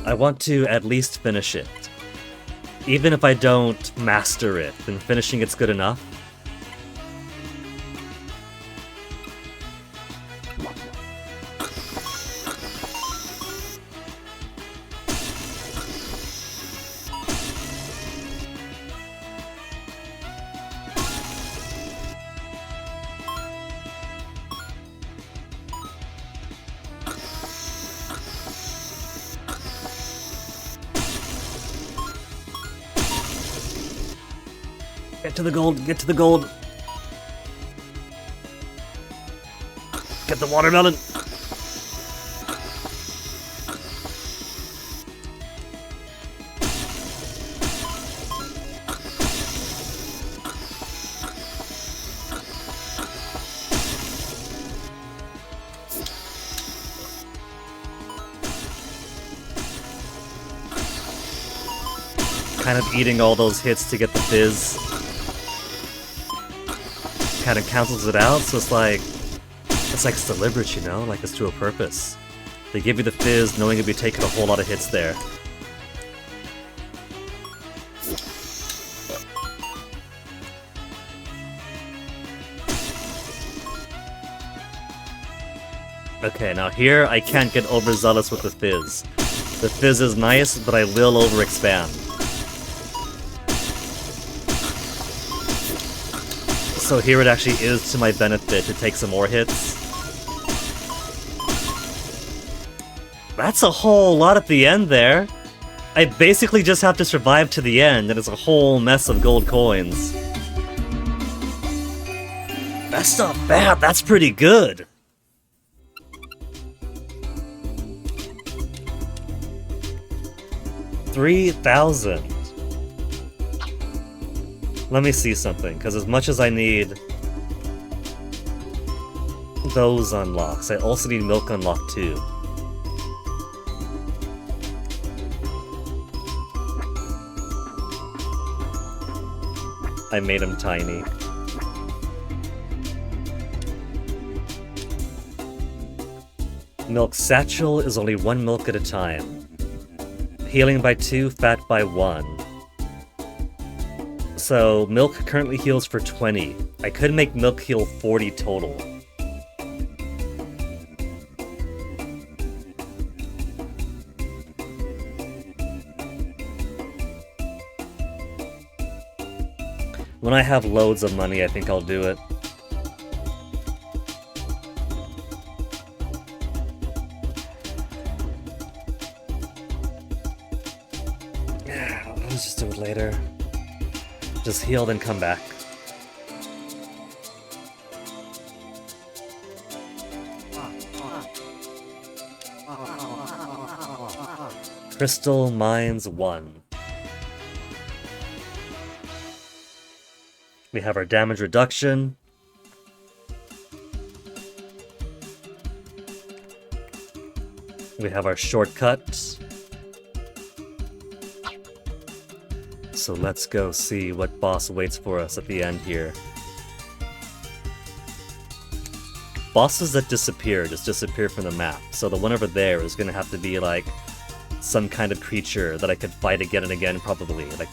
I want to at least finish it. Even if I don't master it, then finishing it's good enough. Get to the gold, get to the gold. Get the watermelon. Kind of eating all those hits to get the fizz. Kind of cancels it out, so it's like deliberate, you know? Like it's to a purpose. They give you the fizz knowing you'll be taking a whole lot of hits there. Okay, now here I can't get overzealous with the fizz. The fizz is nice, but I will overexpand. So here it actually is to my benefit to take some more hits. That's a whole lot at the end there. I basically just have to survive to the end, and it's a whole mess of gold coins. That's not bad, that's pretty good. $3,000. Let me see something, because as much as I need those unlocks, I also need milk unlock too. I made him tiny. Milk satchel is only 1 milk at a time. Healing by 2, fat by 1. So, milk currently heals for 20. I could make milk heal 40 total. When I have loads of money, I think I'll do it. Yeah, let's just do it later. Just heal, then come back. Crystal Mines 1. We have our damage reduction. We have our shortcut. So let's go see what boss waits for us at the end here. Bosses that disappear just disappear from the map, so the one over there is gonna have to be like some kind of creature that I could fight again and again, probably, like